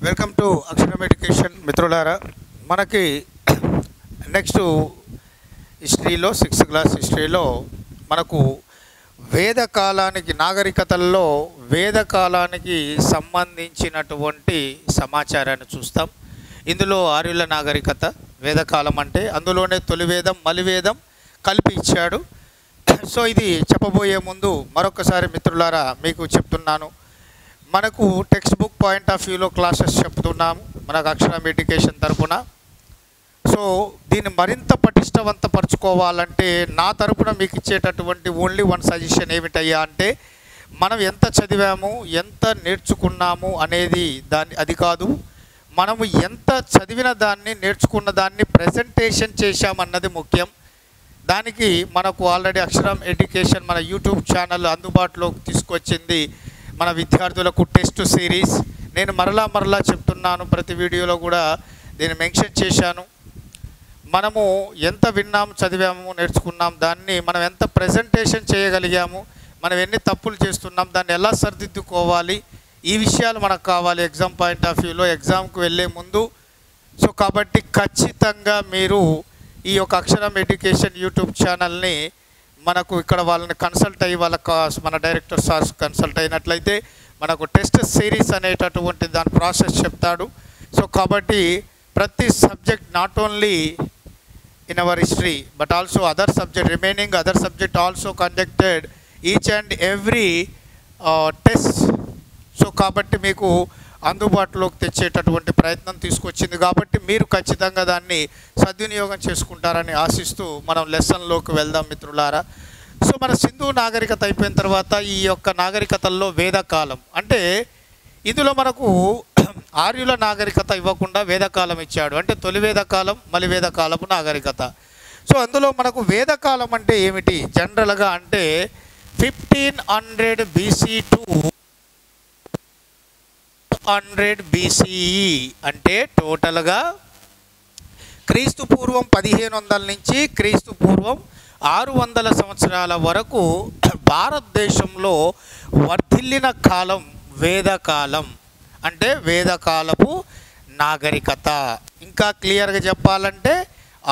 Welcome to అక్షరం education మిత్రులారా. మనకి నెక్స్ట్ హిస్టరీలో 6th క్లాస్ హిస్టరీలో మనకు వేదకాలానికి నాగరికతల్లో వేదకాలానికి సంబంధించినటువంటి సమాచారాన్ని చూస్తాం. ఇందులో ఆర్యుల నాగరికత వేదకాలం అంటే అందులోనే తొలివేదం మలివేదం కలిపి ఇచ్చాడు. సో ఇది చెప్పబోయే ముందు మరొకసారి మిత్రులారా మీకు చెప్తున్నాను, మనకు టెక్స్ట్ బుక్ పాయింట్ ఆఫ్ వ్యూలో క్లాసెస్ చెప్తున్నాము మనకు అక్షరం ఎడ్యుకేషన్ తరపున. సో దీన్ని మరింత పటిష్టవంతపరచుకోవాలంటే నా తరపున మీకు ఇచ్చేటటువంటి ఓన్లీ వన్ సజెషన్ ఏమిటయ్యా అంటే, మనం ఎంత చదివాము ఎంత నేర్చుకున్నాము అనేది అది కాదు, మనము ఎంత చదివిన దాన్ని నేర్చుకున్న దాన్ని ప్రజెంటేషన్ చేశామన్నది ముఖ్యం. దానికి మనకు ఆల్రెడీ అక్షరం ఎడ్యుకేషన్ మన యూట్యూబ్ ఛానల్ అందుబాటులోకి తీసుకొచ్చింది. మన విద్యార్థులకు టెస్ట్ సిరీస్ నేను మరలా చెప్తున్నాను, ప్రతి వీడియోలో కూడా దీన్ని మెన్షన్ చేశాను. మనము ఎంత విన్నాము చదివాము నేర్చుకున్నాం, దాన్ని మనం ఎంత ప్రజెంటేషన్ చేయగలిగాము, మనం ఎన్ని తప్పులు చేస్తున్నాం, దాన్ని ఎలా సరిదిద్దుకోవాలి, ఈ విషయాలు మనకు కావాలి ఎగ్జామ్ పాయింట్ ఆఫ్ వ్యూలో ఎగ్జామ్కి వెళ్ళే ముందు. సో కాబట్టి ఖచ్చితంగా మీరు ఈ యొక్క అక్షరం ఎడ్యుకేషన్ యూట్యూబ్ ఛానల్ని మనకు ఇక్కడ వాళ్ళని కన్సల్ట్ అయ్యి మన డైరెక్టర్ సార్స్ కన్సల్ట్ అయినట్లయితే మనకు టెస్ట్ సిరీస్ అనేటటువంటి దాని ప్రాసెస్ చెప్తాడు. సో కాబట్టి ప్రతి subject not only in our history but also other subject remaining other subject also conducted each and every test. So కాబట్టి మీకు అందుబాటులోకి తెచ్చేటటువంటి ప్రయత్నం తీసుకొచ్చింది కాబట్టి మీరు ఖచ్చితంగా దాన్ని సద్వినియోగం చేసుకుంటారని ఆశిస్తూ మనం లెసన్లోకి వెళ్దాం మిత్రులారా. సో మన సింధు నాగరికత అయిపోయిన తర్వాత ఈ యొక్క నాగరికతల్లో వేదకాలం అంటే ఇందులో మనకు ఆర్యుల నాగరికత ఇవ్వకుండా వేదకాలం ఇచ్చాడు. అంటే తొలి వేదకాలం మలి వేదకాలపు నాగరికత. సో అందులో మనకు వేదకాలం అంటే ఏమిటి జనరల్గా అంటే 1500 BC టు 100 BCE అంటే టోటల్గా క్రీస్తు పూర్వం 1500 నుంచి క్రీస్తు పూర్వం 600 సంవత్సరాల వరకు భారతదేశంలో వర్ధిల్లిన కాలం వేదకాలం అంటే వేదకాలపు నాగరికత. ఇంకా క్లియర్గా చెప్పాలంటే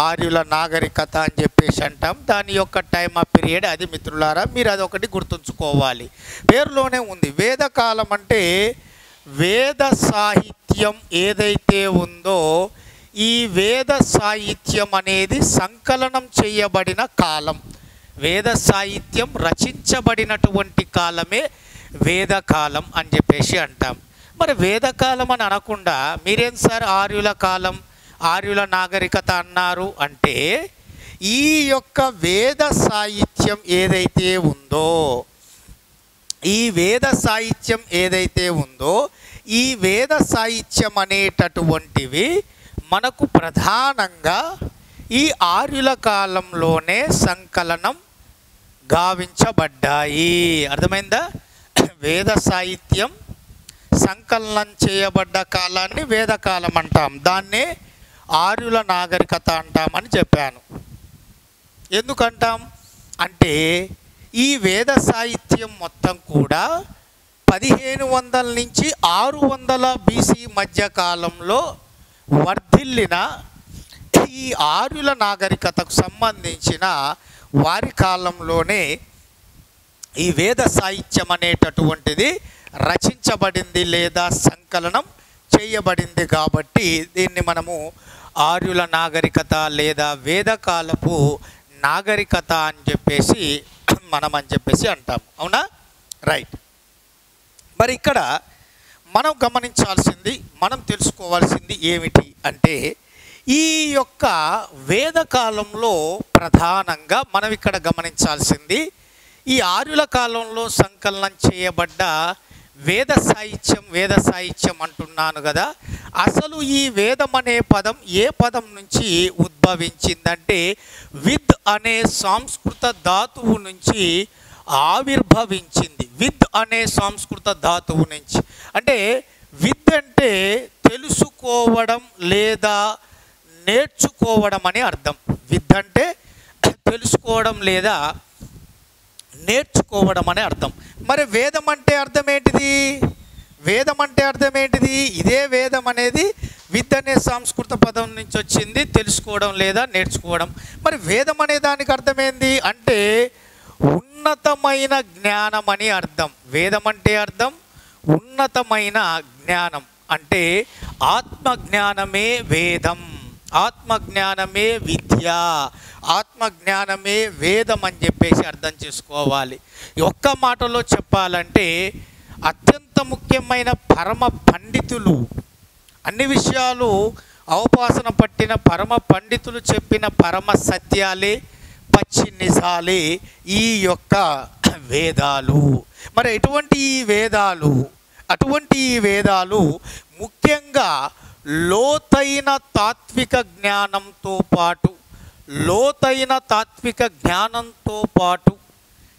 ఆర్యుల నాగరికత అని చెప్పేసి అంటాం. దాని యొక్క టైమ్ ఆఫ్ పీరియడ్ అది మిత్రులారా, మీరు అది ఒకటి గుర్తుంచుకోవాలి. పేరులోనే ఉంది వేదకాలం అంటే వేద సాహిత్యం ఏదైతే ఉందో ఈ వేద సాహిత్యం అనేది సంకలనం చేయబడిన కాలం, వేద సాహిత్యం రచించబడినటువంటి కాలమే వేదకాలం అని చెప్పేసి అంటాం. మరి వేదకాలం అని అనకుండా మీరేం సార్ ఆర్యుల కాలం ఆర్యుల నాగరికత అన్నారు అంటే, ఈ యొక్క వేద సాహిత్యం ఏదైతే ఉందో ఈ వేద సాహిత్యం ఏదైతే ఉందో ఈ వేద సాహిత్యం అనేటటువంటివి మనకు ప్రధానంగా ఈ ఆర్యుల కాలంలోనే సంకలనం గావించబడ్డాయి. అర్థమైందా? వేద సాహిత్యం సంకలనం చేయబడ్డ కాలాన్ని వేదకాలం అంటాం, దాన్నే ఆర్యుల నాగరికత అంటామని చెప్పాను. ఎందుకంటాం అంటే ఈ వేద సాహిత్యం మొత్తం కూడా 1500 నుంచి 600 BC మధ్య కాలంలో వర్ధిల్లిన ఈ ఆర్యుల నాగరికతకు సంబంధించిన వారి కాలంలోనే ఈ వేద సాహిత్యం అనేటటువంటిది రచించబడింది లేదా సంకలనం చేయబడింది. కాబట్టి దీన్ని మనము ఆర్యుల నాగరికత లేదా వేదకాలపు నాగరికత అని చెప్పేసి అంటాం. అవునా? రైట్. మరి ఇక్కడ మనం గమనించాల్సింది మనం తెలుసుకోవాల్సింది ఏమిటి అంటే, ఈ యొక్క వేదకాలంలో ప్రధానంగా మనం ఇక్కడ గమనించాల్సింది ఈ ఆర్యుల కాలంలో సంకలనం చేయబడ్డ వేద సాహిత్యం అంటున్నాను కదా. అసలు ఈ వేదం అనే పదం ఏ పదం నుంచి ఉద్భవించిందంటే విద్ అనే సంస్కృత ధాతువు నుంచి ఆవిర్భవించింది. విద్ అనే సంస్కృత ధాతువు నుంచి అంటే విద్ అంటే తెలుసుకోవడం లేదా నేర్చుకోవడం అని అర్థం. విద్ అంటే తెలుసుకోవడం లేదా నేర్చుకోవడం అనే అర్థం. మరి వేదం అంటే అర్థం ఏంటిది? వేదం అంటే అర్థం ఏంటిది? ఇదే వేదం అనేది విత్ అనే సంస్కృత పదం నుంచి వచ్చింది, తెలుసుకోవడం లేదా నేర్చుకోవడం. మరి వేదం అనే దానికి అర్థమైంది అంటే ఉన్నతమైన జ్ఞానం అని అర్థం. వేదం అంటే అర్థం ఉన్నతమైన జ్ఞానం, అంటే ఆత్మజ్ఞానమే వేదం, ఆత్మజ్ఞానమే విద్య, ఆత్మజ్ఞానమే వేదం అని చెప్పేసి అర్థం చేసుకోవాలి. ఒక్క మాటలో చెప్పాలంటే అత్యంత ముఖ్యమైన పరమ పండితులు, అన్ని విషయాలు అవపాసన పట్టిన పరమ పండితులు చెప్పిన పరమ సత్యాలే, పచ్చి నిజాలే ఈ యొక్క వేదాలు. మరి అటువంటి ఈ వేదాలు ముఖ్యంగా లోతైన తాత్విక జ్ఞానంతో పాటు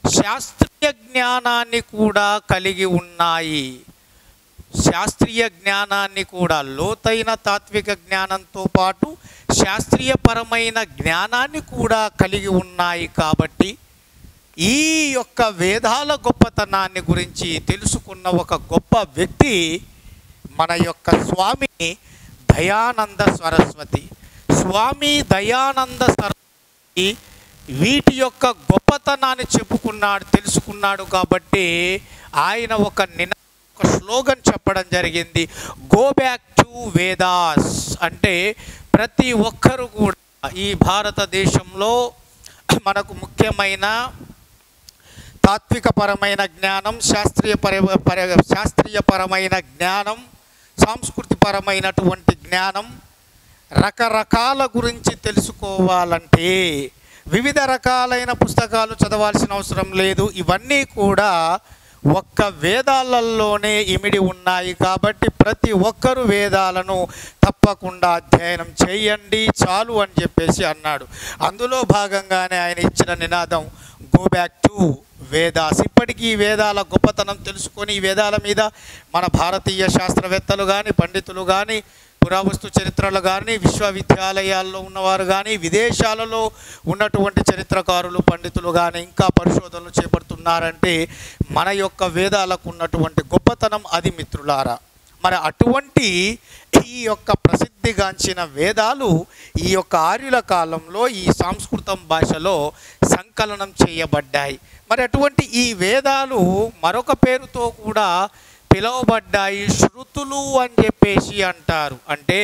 శాస్త్రీయ జ్ఞానాన్ని కూడా కలిగి ఉన్నాయి. లోతైన తాత్విక జ్ఞానంతో పాటు శాస్త్రీయపరమైన జ్ఞానాన్ని కూడా కలిగి ఉన్నాయి. కాబట్టి ఈ యొక్క వేదాల గొప్పతనాన్ని గురించి తెలుసుకున్న ఒక గొప్ప వ్యక్తి మన యొక్క స్వామి దయానంద సరస్వతి. వీటి యొక్క గొప్పతనాన్ని తెలుసుకున్నాడు కాబట్టి ఆయన ఒక స్లోగన్ చెప్పడం జరిగింది, గో బ్యాక్ టు వేదాస్. అంటే ప్రతి ఒక్కరు కూడా ఈ భారతదేశంలో మనకు ముఖ్యమైన తాత్వికపరమైన జ్ఞానం, శాస్త్రీయపరమైన జ్ఞానం, సాంస్కృతిపరమైనటువంటి జ్ఞానం, రకరకాల గురించి తెలుసుకోవాలంటే వివిధ రకాలైన పుస్తకాలు చదవాల్సిన అవసరం లేదు. ఇవన్నీ కూడా ఒక్క వేదాలలోనే ఇమిడి ఉన్నాయి. కాబట్టి ప్రతి ఒక్కరు వేదాలను తప్పకుండా అధ్యయనం చేయండి చాలు అని చెప్పేసి అన్నాడు. అందులో భాగంగానే ఆయన ఇచ్చిన నినాదం గో బ్యాక్ టు వేదాస్. ఇప్పటికీ ఈ వేదాల గొప్పతనం తెలుసుకొని ఈ వేదాల మీద మన భారతీయ శాస్త్రవేత్తలు కానీ, పండితులు కానీ, పురావస్తు చరిత్రలు కానీ, విశ్వవిద్యాలయాల్లో ఉన్నవారు కానీ, విదేశాలలో ఉన్నటువంటి చరిత్రకారులు, పండితులు కానీ ఇంకా పరిశోధనలు చేపడుతున్నారంటే మన యొక్క వేదాలకు ఉన్నటువంటి గొప్పతనం అది మిత్రులారా. మరి అటువంటి ఈ యొక్క ప్రసిద్ధిగాంచిన వేదాలు ఈ యొక్క ఆర్యుల కాలంలో ఈ సంస్కృతం భాషలో సంకలనం చేయబడ్డాయి. మరి అటువంటి ఈ వేదాలు మరొక పేరుతో కూడా పిలువబడ్డాయి, శృతులు అని చెప్పేసి అంటారు. అంటే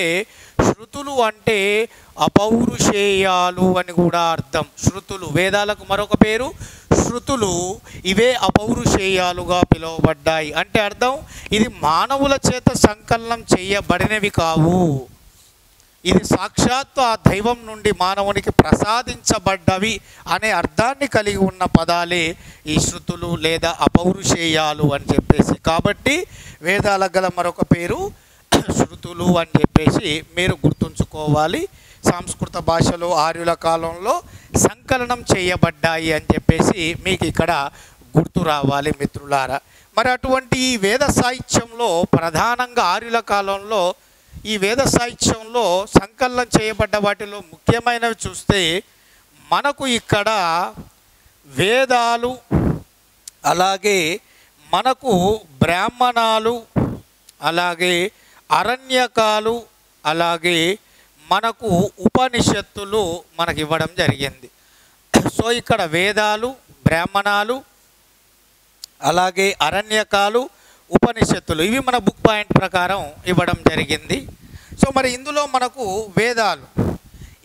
శృతులు అంటే అపౌరుషేయాలు అని కూడా అర్థం. శృతులు వేదాలకు మరొక పేరు శృతులు. ఇవే అపౌరుషేయాలుగా పిలువబడ్డాయి. అంటే అర్థం ఇది మానవుల చేత సంకలనం చేయబడినవి కావు, ఇది సాక్షాత్తు ఆ దైవం నుండి మానవునికి ప్రసాదించబడ్డవి అనే అర్థాన్ని కలిగి ఉన్న పదాలే ఈ శృతులు లేదా అపౌరుషేయాలు అని చెప్పేసి. కాబట్టి వేదాలకు గల మరొక పేరు శృతులు అని చెప్పేసి మీరు గుర్తుంచుకోవాలి. సంస్కృత భాషలో ఆర్యుల కాలంలో సంకలనం చేయబడ్డాయి అని చెప్పేసి మీకు ఇక్కడ గుర్తు రావాలి మిత్రులారా. మరి అటువంటి ఈ వేద సాహిత్యంలో ప్రధానంగా ఆర్యుల కాలంలో ఈ వేద సాహిత్యంలో సంకలనం చేయబడ్డ వాటిలో ముఖ్యమైనవి చూస్తే మనకు ఇక్కడ వేదాలు, అలాగే మనకు బ్రాహ్మణాలు, అలాగే అరణ్యకాలు, అలాగే మనకు ఉపనిషత్తులు మనకి ఇవ్వడం జరిగింది. సో ఇక్కడ వేదాలు, బ్రాహ్మణాలు, అలాగే అరణ్యకాలు, ఉపనిషత్తులు ఇవి మన బుక్ పాయింట్ ప్రకారం ఇవ్వడం జరిగింది. సో మరి ఇందులో మనకు వేదాలు,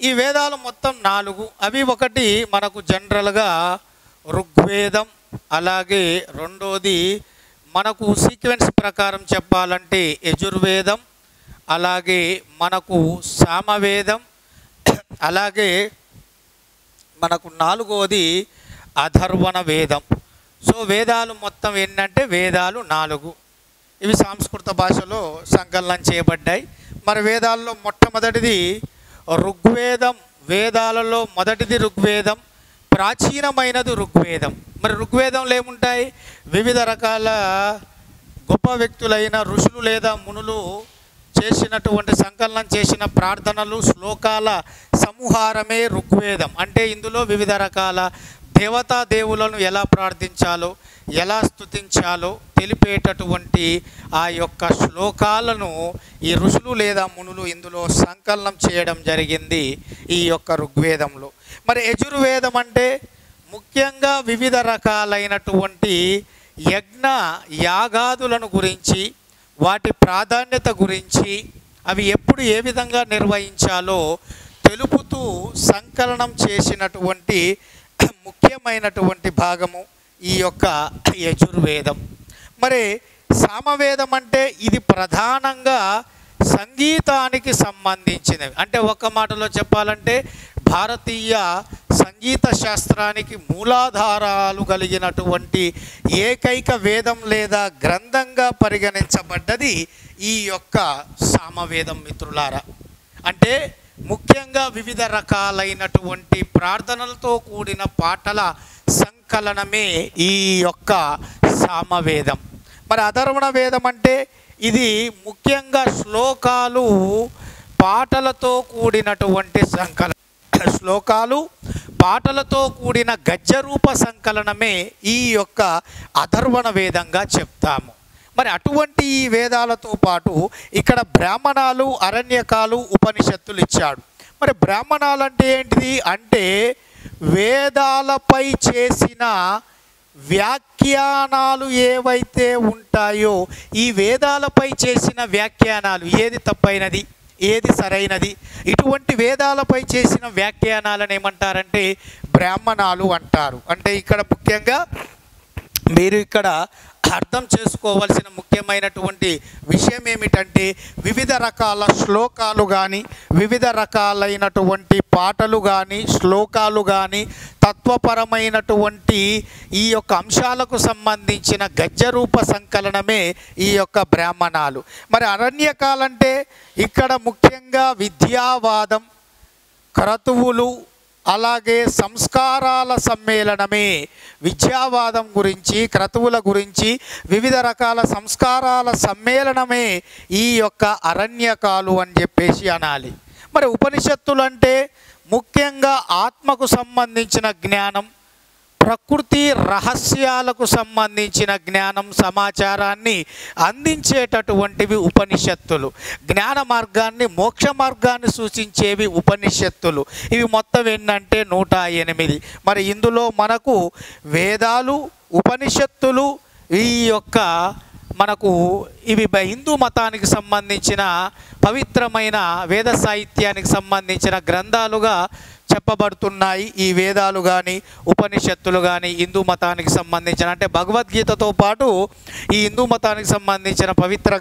ఈ వేదాలు మొత్తం 4. అవి ఒకటి మనకు జనరల్గా ఋగ్వేదం, అలాగే రెండోది మనకు సీక్వెన్స్ ప్రకారం చెప్పాలంటే యజుర్వేదం, అలాగే మనకు సామవేదం, అలాగే మనకు 4వది అథర్వణ వేదం. సో వేదాలు మొత్తం ఏంటంటే వేదాలు 4. ఇవి సంస్కృత భాషలో సంకలనం చేయబడ్డాయి. మరి వేదాల్లో మొట్టమొదటిది ఋగ్వేదం. వేదాలలో మొదటిది ఋగ్వేదం, ప్రాచీనమైనది ఋగ్వేదం. మరి ఋగ్వేదంలో ఏముంటాయి? వివిధ రకాల గొప్ప వ్యక్తులైన ఋషులు లేదా మునులు చేసినటువంటి సంకలనం చేసిన ప్రార్థనలు, శ్లోకాల సమూహారమే ఋగ్వేదం. అంటే ఇందులో వివిధ రకాల దేవతా దేవులను ఎలా ప్రార్థించాలో, ఎలా స్తుతించాలో తెలిపేటటువంటి ఆ యొక్క శ్లోకాలను ఈ ఋషులు లేదా మునులు ఇందులో సంకలనం చేయడం జరిగింది ఈ యొక్క ఋగ్వేదంలో. మరి యజుర్వేదం అంటే ముఖ్యంగా వివిధ రకాలైనటువంటి యజ్ఞ యాగాదులను గురించి, వాటి ప్రాధాన్యత గురించి, అవి ఎప్పుడు ఏ విధంగా నిర్వహించాలో తెలుపుతూ సంకలనం చేసినటువంటి ముఖ్యమైనటువంటి భాగము ఈ యొక్క యజుర్వేదం. మరి సామవేదం అంటే ఇది ప్రధానంగా సంగీతానికి సంబంధించినవి. అంటే ఒక్క మాటలో చెప్పాలంటే భారతీయ సంగీత శాస్త్రానికి మూలాధారాలు కలిగినటువంటి ఏకైక వేదం లేదా గ్రంథంగా పరిగణించబడ్డది ఈ యొక్క సామవేదం మిత్రులారా. అంటే ముఖ్యంగా వివిధ రకాలైనటువంటి ప్రార్థనలతో కూడిన పాటల సంకలనమే ఈ యొక్క సామవేదం. మరి అధర్వణ వేదం అంటే ఇది ముఖ్యంగా శ్లోకాలు పాటలతో కూడినటువంటి సంకలనం. శ్లోకాలు పాటలతో కూడిన గద్యరూప సంకలనమే ఈ యొక్క అధర్వణ వేదంగా చెప్తాము. మరి అటువంటి ఈ వేదాలతో పాటు ఇక్కడ బ్రాహ్మణాలు, అరణ్యకాలు, ఉపనిషత్తులు ఇచ్చాడు. మరి బ్రాహ్మణాలు అంటే ఏంటిది అంటే వేదాలపై చేసిన వ్యాఖ్యానాలు ఏవైతే ఉంటాయో ఈ వేదాలపై చేసిన వ్యాఖ్యానాలు ఏది తప్పైనది, ఏది సరైనది, ఇటువంటి వేదాలపై చేసిన వ్యాఖ్యానాలను ఏమంటారంటే బ్రాహ్మణాలు అంటారు. అంటే ఇక్కడ ముఖ్యంగా మీరు ఇక్కడ అర్థం చేసుకోవాల్సిన ముఖ్యమైనటువంటి విషయం ఏమిటంటే వివిధ రకాల శ్లోకాలు కానీ, వివిధ రకాలైనటువంటి పాటలు కానీ, శ్లోకాలు కానీ, తత్వపరమైనటువంటి ఈ యొక్క అంశాలకు సంబంధించిన గద్యరూప సంకలనమే ఈ యొక్క బ్రాహ్మణాలు. మరి అరణ్యకాలంటే ఇక్కడ ముఖ్యంగా విద్యావాదం, క్రతువులు, అలాగే సంస్కారాల సమ్మేళనమే. విద్యావాదం గురించి, క్రతువుల గురించి, వివిధ రకాల సంస్కారాల సమ్మేళనమే ఈ యొక్క అరణ్యకాలు అని చెప్పేసి అనాలి. మరి ఉపనిషత్తులు అంటే ముఖ్యంగా ఆత్మకు సంబంధించిన జ్ఞానం, ప్రకృతి రహస్యాలకు సంబంధించిన జ్ఞానం, సమాచారాన్ని అందించేటటువంటివి ఉపనిషత్తులు. జ్ఞాన మార్గాన్ని, మోక్ష మార్గాన్ని సూచించేవి ఉపనిషత్తులు. ఇవి మొత్తం ఏంటంటే 108. మరి ఇందులో మనకు వేదాలు, ఉపనిషత్తులు ఈ యొక్క మనకు ఇవి హిందూ మతానికి సంబంధించిన పవిత్రమైన వేద సాహిత్యానికి సంబంధించిన గ్రంథాలుగా చెప్పబడుతున్నాయి. ఈ వేదాలు కానీ, ఉపనిషత్తులు కానీ హిందూ మతానికి సంబంధించిన, అంటే భగవద్గీతతో పాటు ఈ హిందూ మతానికి సంబంధించిన పవిత్ర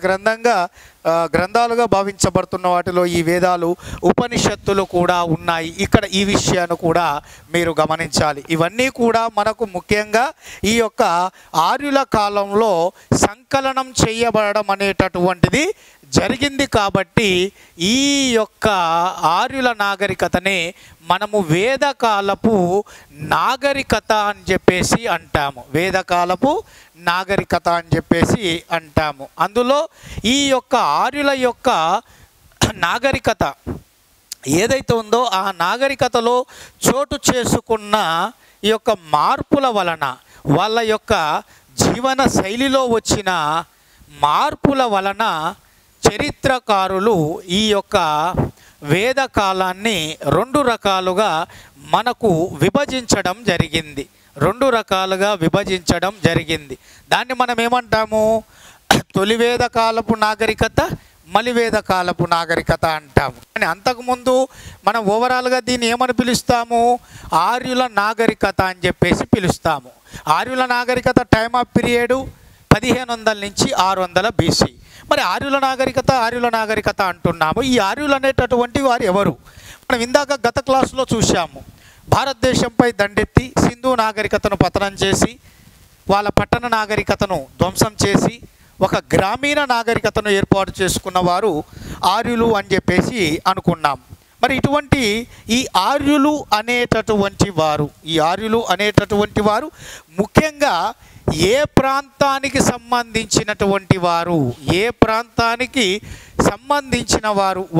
గ్రంథాలుగా భావించబడుతున్న వాటిలో ఈ వేదాలు, ఉపనిషత్తులు కూడా ఉన్నాయి. ఇక్కడ ఈ విషయాన్ని కూడా మీరు గమనించాలి. ఇవన్నీ కూడా మనకు ముఖ్యంగా ఈ యొక్క ఆర్యుల కాలంలో సంకలనం చేయబడడం అనేటటువంటిది జరిగింది. కాబట్టి ఈ యొక్క ఆర్యుల నాగరికతనే మనము వేదకాలపు నాగరికత అని చెప్పేసి అంటాము. వేదకాలపు నాగరికత అని చెప్పేసి అంటాము. అందులో ఈ యొక్క ఆర్యుల యొక్క నాగరికత ఏదైతే ఉందో ఆ నాగరికతలో చోటు చేసుకున్న ఈ యొక్క మార్పుల వలన, వాళ్ళ యొక్క జీవన శైలిలో వచ్చిన మార్పుల వలన చరిత్రకారులు ఈ యొక్క వేదకాలాన్ని 2 రకాలుగా మనకు విభజించడం జరిగింది. 2 రకాలుగా విభజించడం జరిగింది. దాన్ని మనం ఏమంటాము? తొలి వేదకాలపు నాగరికత, మలివేద కాలపు నాగరికత అంటాము. కానీ అంతకుముందు మనం ఓవరాల్గా దీన్ని ఏమని పిలుస్తాము? ఆర్యుల నాగరికత అని చెప్పేసి పిలుస్తాము. ఆర్యుల నాగరికత టైమ్ ఆఫ్ పీరియడ్ 1500 నుంచి 600 BC. మరి ఆర్యుల నాగరికత అంటున్నాము. ఈ ఆర్యులు అనేటటువంటి వారు ఎవరు? మనం ఇందాక గత క్లాసులో చూసాము. భారతదేశంపై దండెత్తి సింధు నాగరికతను పతనం చేసి, వాళ్ళ పట్టణ నాగరికతను ధ్వంసం చేసి, ఒక గ్రామీణ నాగరికతను ఏర్పాటు చేసుకున్న వారు ఆర్యులు అని చెప్పేసి అనుకున్నాం. మరి ఇటువంటి ఈ ఆర్యులు అనేటటువంటి వారు ముఖ్యంగా ఏ ప్రాంతానికి సంబంధించినటువంటి వారు,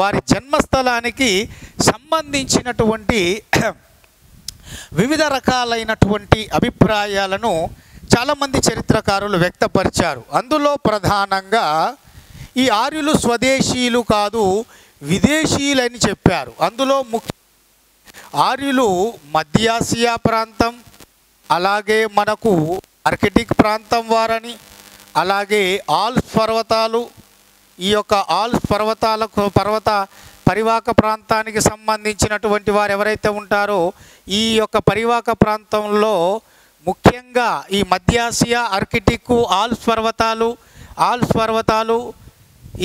వారి జన్మస్థలానికి సంబంధించినటువంటి వివిధ రకాలైనటువంటి అభిప్రాయాలను చాలామంది చరిత్రకారులు వ్యక్తపరిచారు. అందులో ప్రధానంగా ఈ ఆర్యులు స్వదేశీయులు కాదు, విదేశీయులని చెప్పారు. అందులో ఆర్యులు మధ్యాసియా ప్రాంతం, అలాగే మనకు ఆర్కిటిక్ ప్రాంతం వారని, అలాగే ఆల్ప్స్ పర్వతాలు, ఈ యొక్క ఆల్ప్స్ పర్వత పరివాహక ప్రాంతానికి సంబంధించినటువంటి వారు ఎవరైతే ఉంటారో ఈ యొక్క పరివాహక ప్రాంతంలో ముఖ్యంగా ఈ మధ్యాసియా, ఆర్కిటిక్, ఆల్ప్స్ పర్వతాలు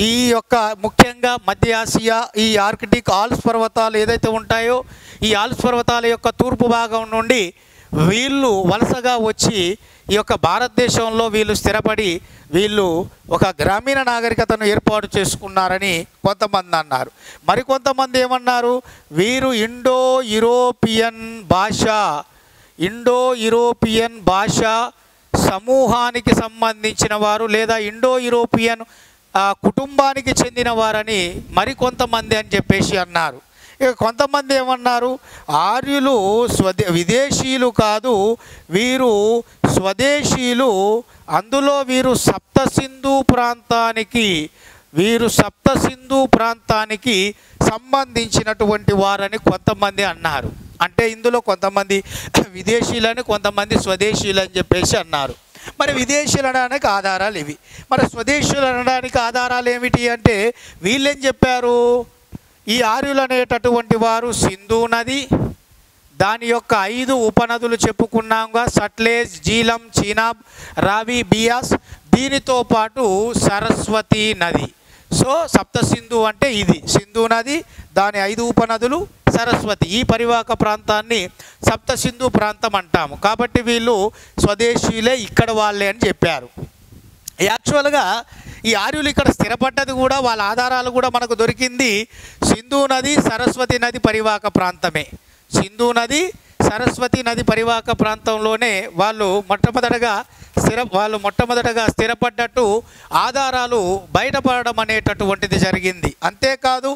ఈ యొక్క ముఖ్యంగా మధ్య ఆసియా, ఈ ఆర్కిటిక్ ఆల్ప్స్ పర్వతాలు ఏదైతే ఉంటాయో ఈ ఆల్ప్స్ పర్వతాల యొక్క తూర్పు భాగం నుండి వీళ్ళు వలసగా వచ్చి ఈ యొక్క భారతదేశంలో వీళ్ళు స్థిరపడి వీళ్ళు ఒక గ్రామీణ నాగరికతను ఏర్పాటు చేసుకున్నారని కొంతమంది అన్నారు. మరికొంతమంది ఏమన్నారు, వీరు ఇండో యూరోపియన్ భాష సమూహానికి సంబంధించిన వారు లేదా ఇండో యూరోపియన్ కుటుంబానికి చెందిన వారని మరికొంతమంది అని చెప్పేసి అన్నారు. ఇక కొంతమంది ఏమన్నారు, ఆర్యులు విదేశీయులు కాదు, వీరు స్వదేశీయులు, అందులో వీరు సప్త సింధు ప్రాంతానికి సంబంధించినటువంటి వారని కొంతమంది అన్నారు. అంటే ఇందులో కొంతమంది విదేశీయులని, కొంతమంది స్వదేశీయులు అని చెప్పేసి అన్నారు. మరి విదేశీయులు అనడానికి ఆధారాలు ఇవి. మరి స్వదేశీయులు అనడానికి ఆధారాలు ఏమిటి అంటే వీళ్ళేం చెప్పారు, ఈ ఆర్యులు అనేటటువంటి వారు సింధు నది, దాని యొక్క 5 ఉపనదులు చెప్పుకున్నాంగా, సట్లెజ్, జీలం, చీనాబ్, రావి, బియాస్, దీనితో పాటు సరస్వతి నది. సో సప్త సింధు అంటే ఇది సింధు నది, దాని 5 ఉపనదులు, సరస్వతి. ఈ పరివాహక ప్రాంతాన్ని సప్త సింధు ప్రాంతం అంటాము. కాబట్టి వీళ్ళు స్వదేశీయులే, ఇక్కడ వాళ్ళే అని చెప్పారు. యాక్చువల్గా ఈ ఆర్యులు ఇక్కడ స్థిరపడ్డది కూడా వాళ్ళ ఆధారాలు కూడా మనకు దొరికింది సింధు నది, సరస్వతి నది పరివాహక ప్రాంతమే. సింధు నది, సరస్వతి నది పరివాహక ప్రాంతంలోనే వాళ్ళు మొట్టమొదటగా స్థిరపడ్డట్టు ఆధారాలు బయటపడడం అనేటటువంటిది జరిగింది. అంతేకాదు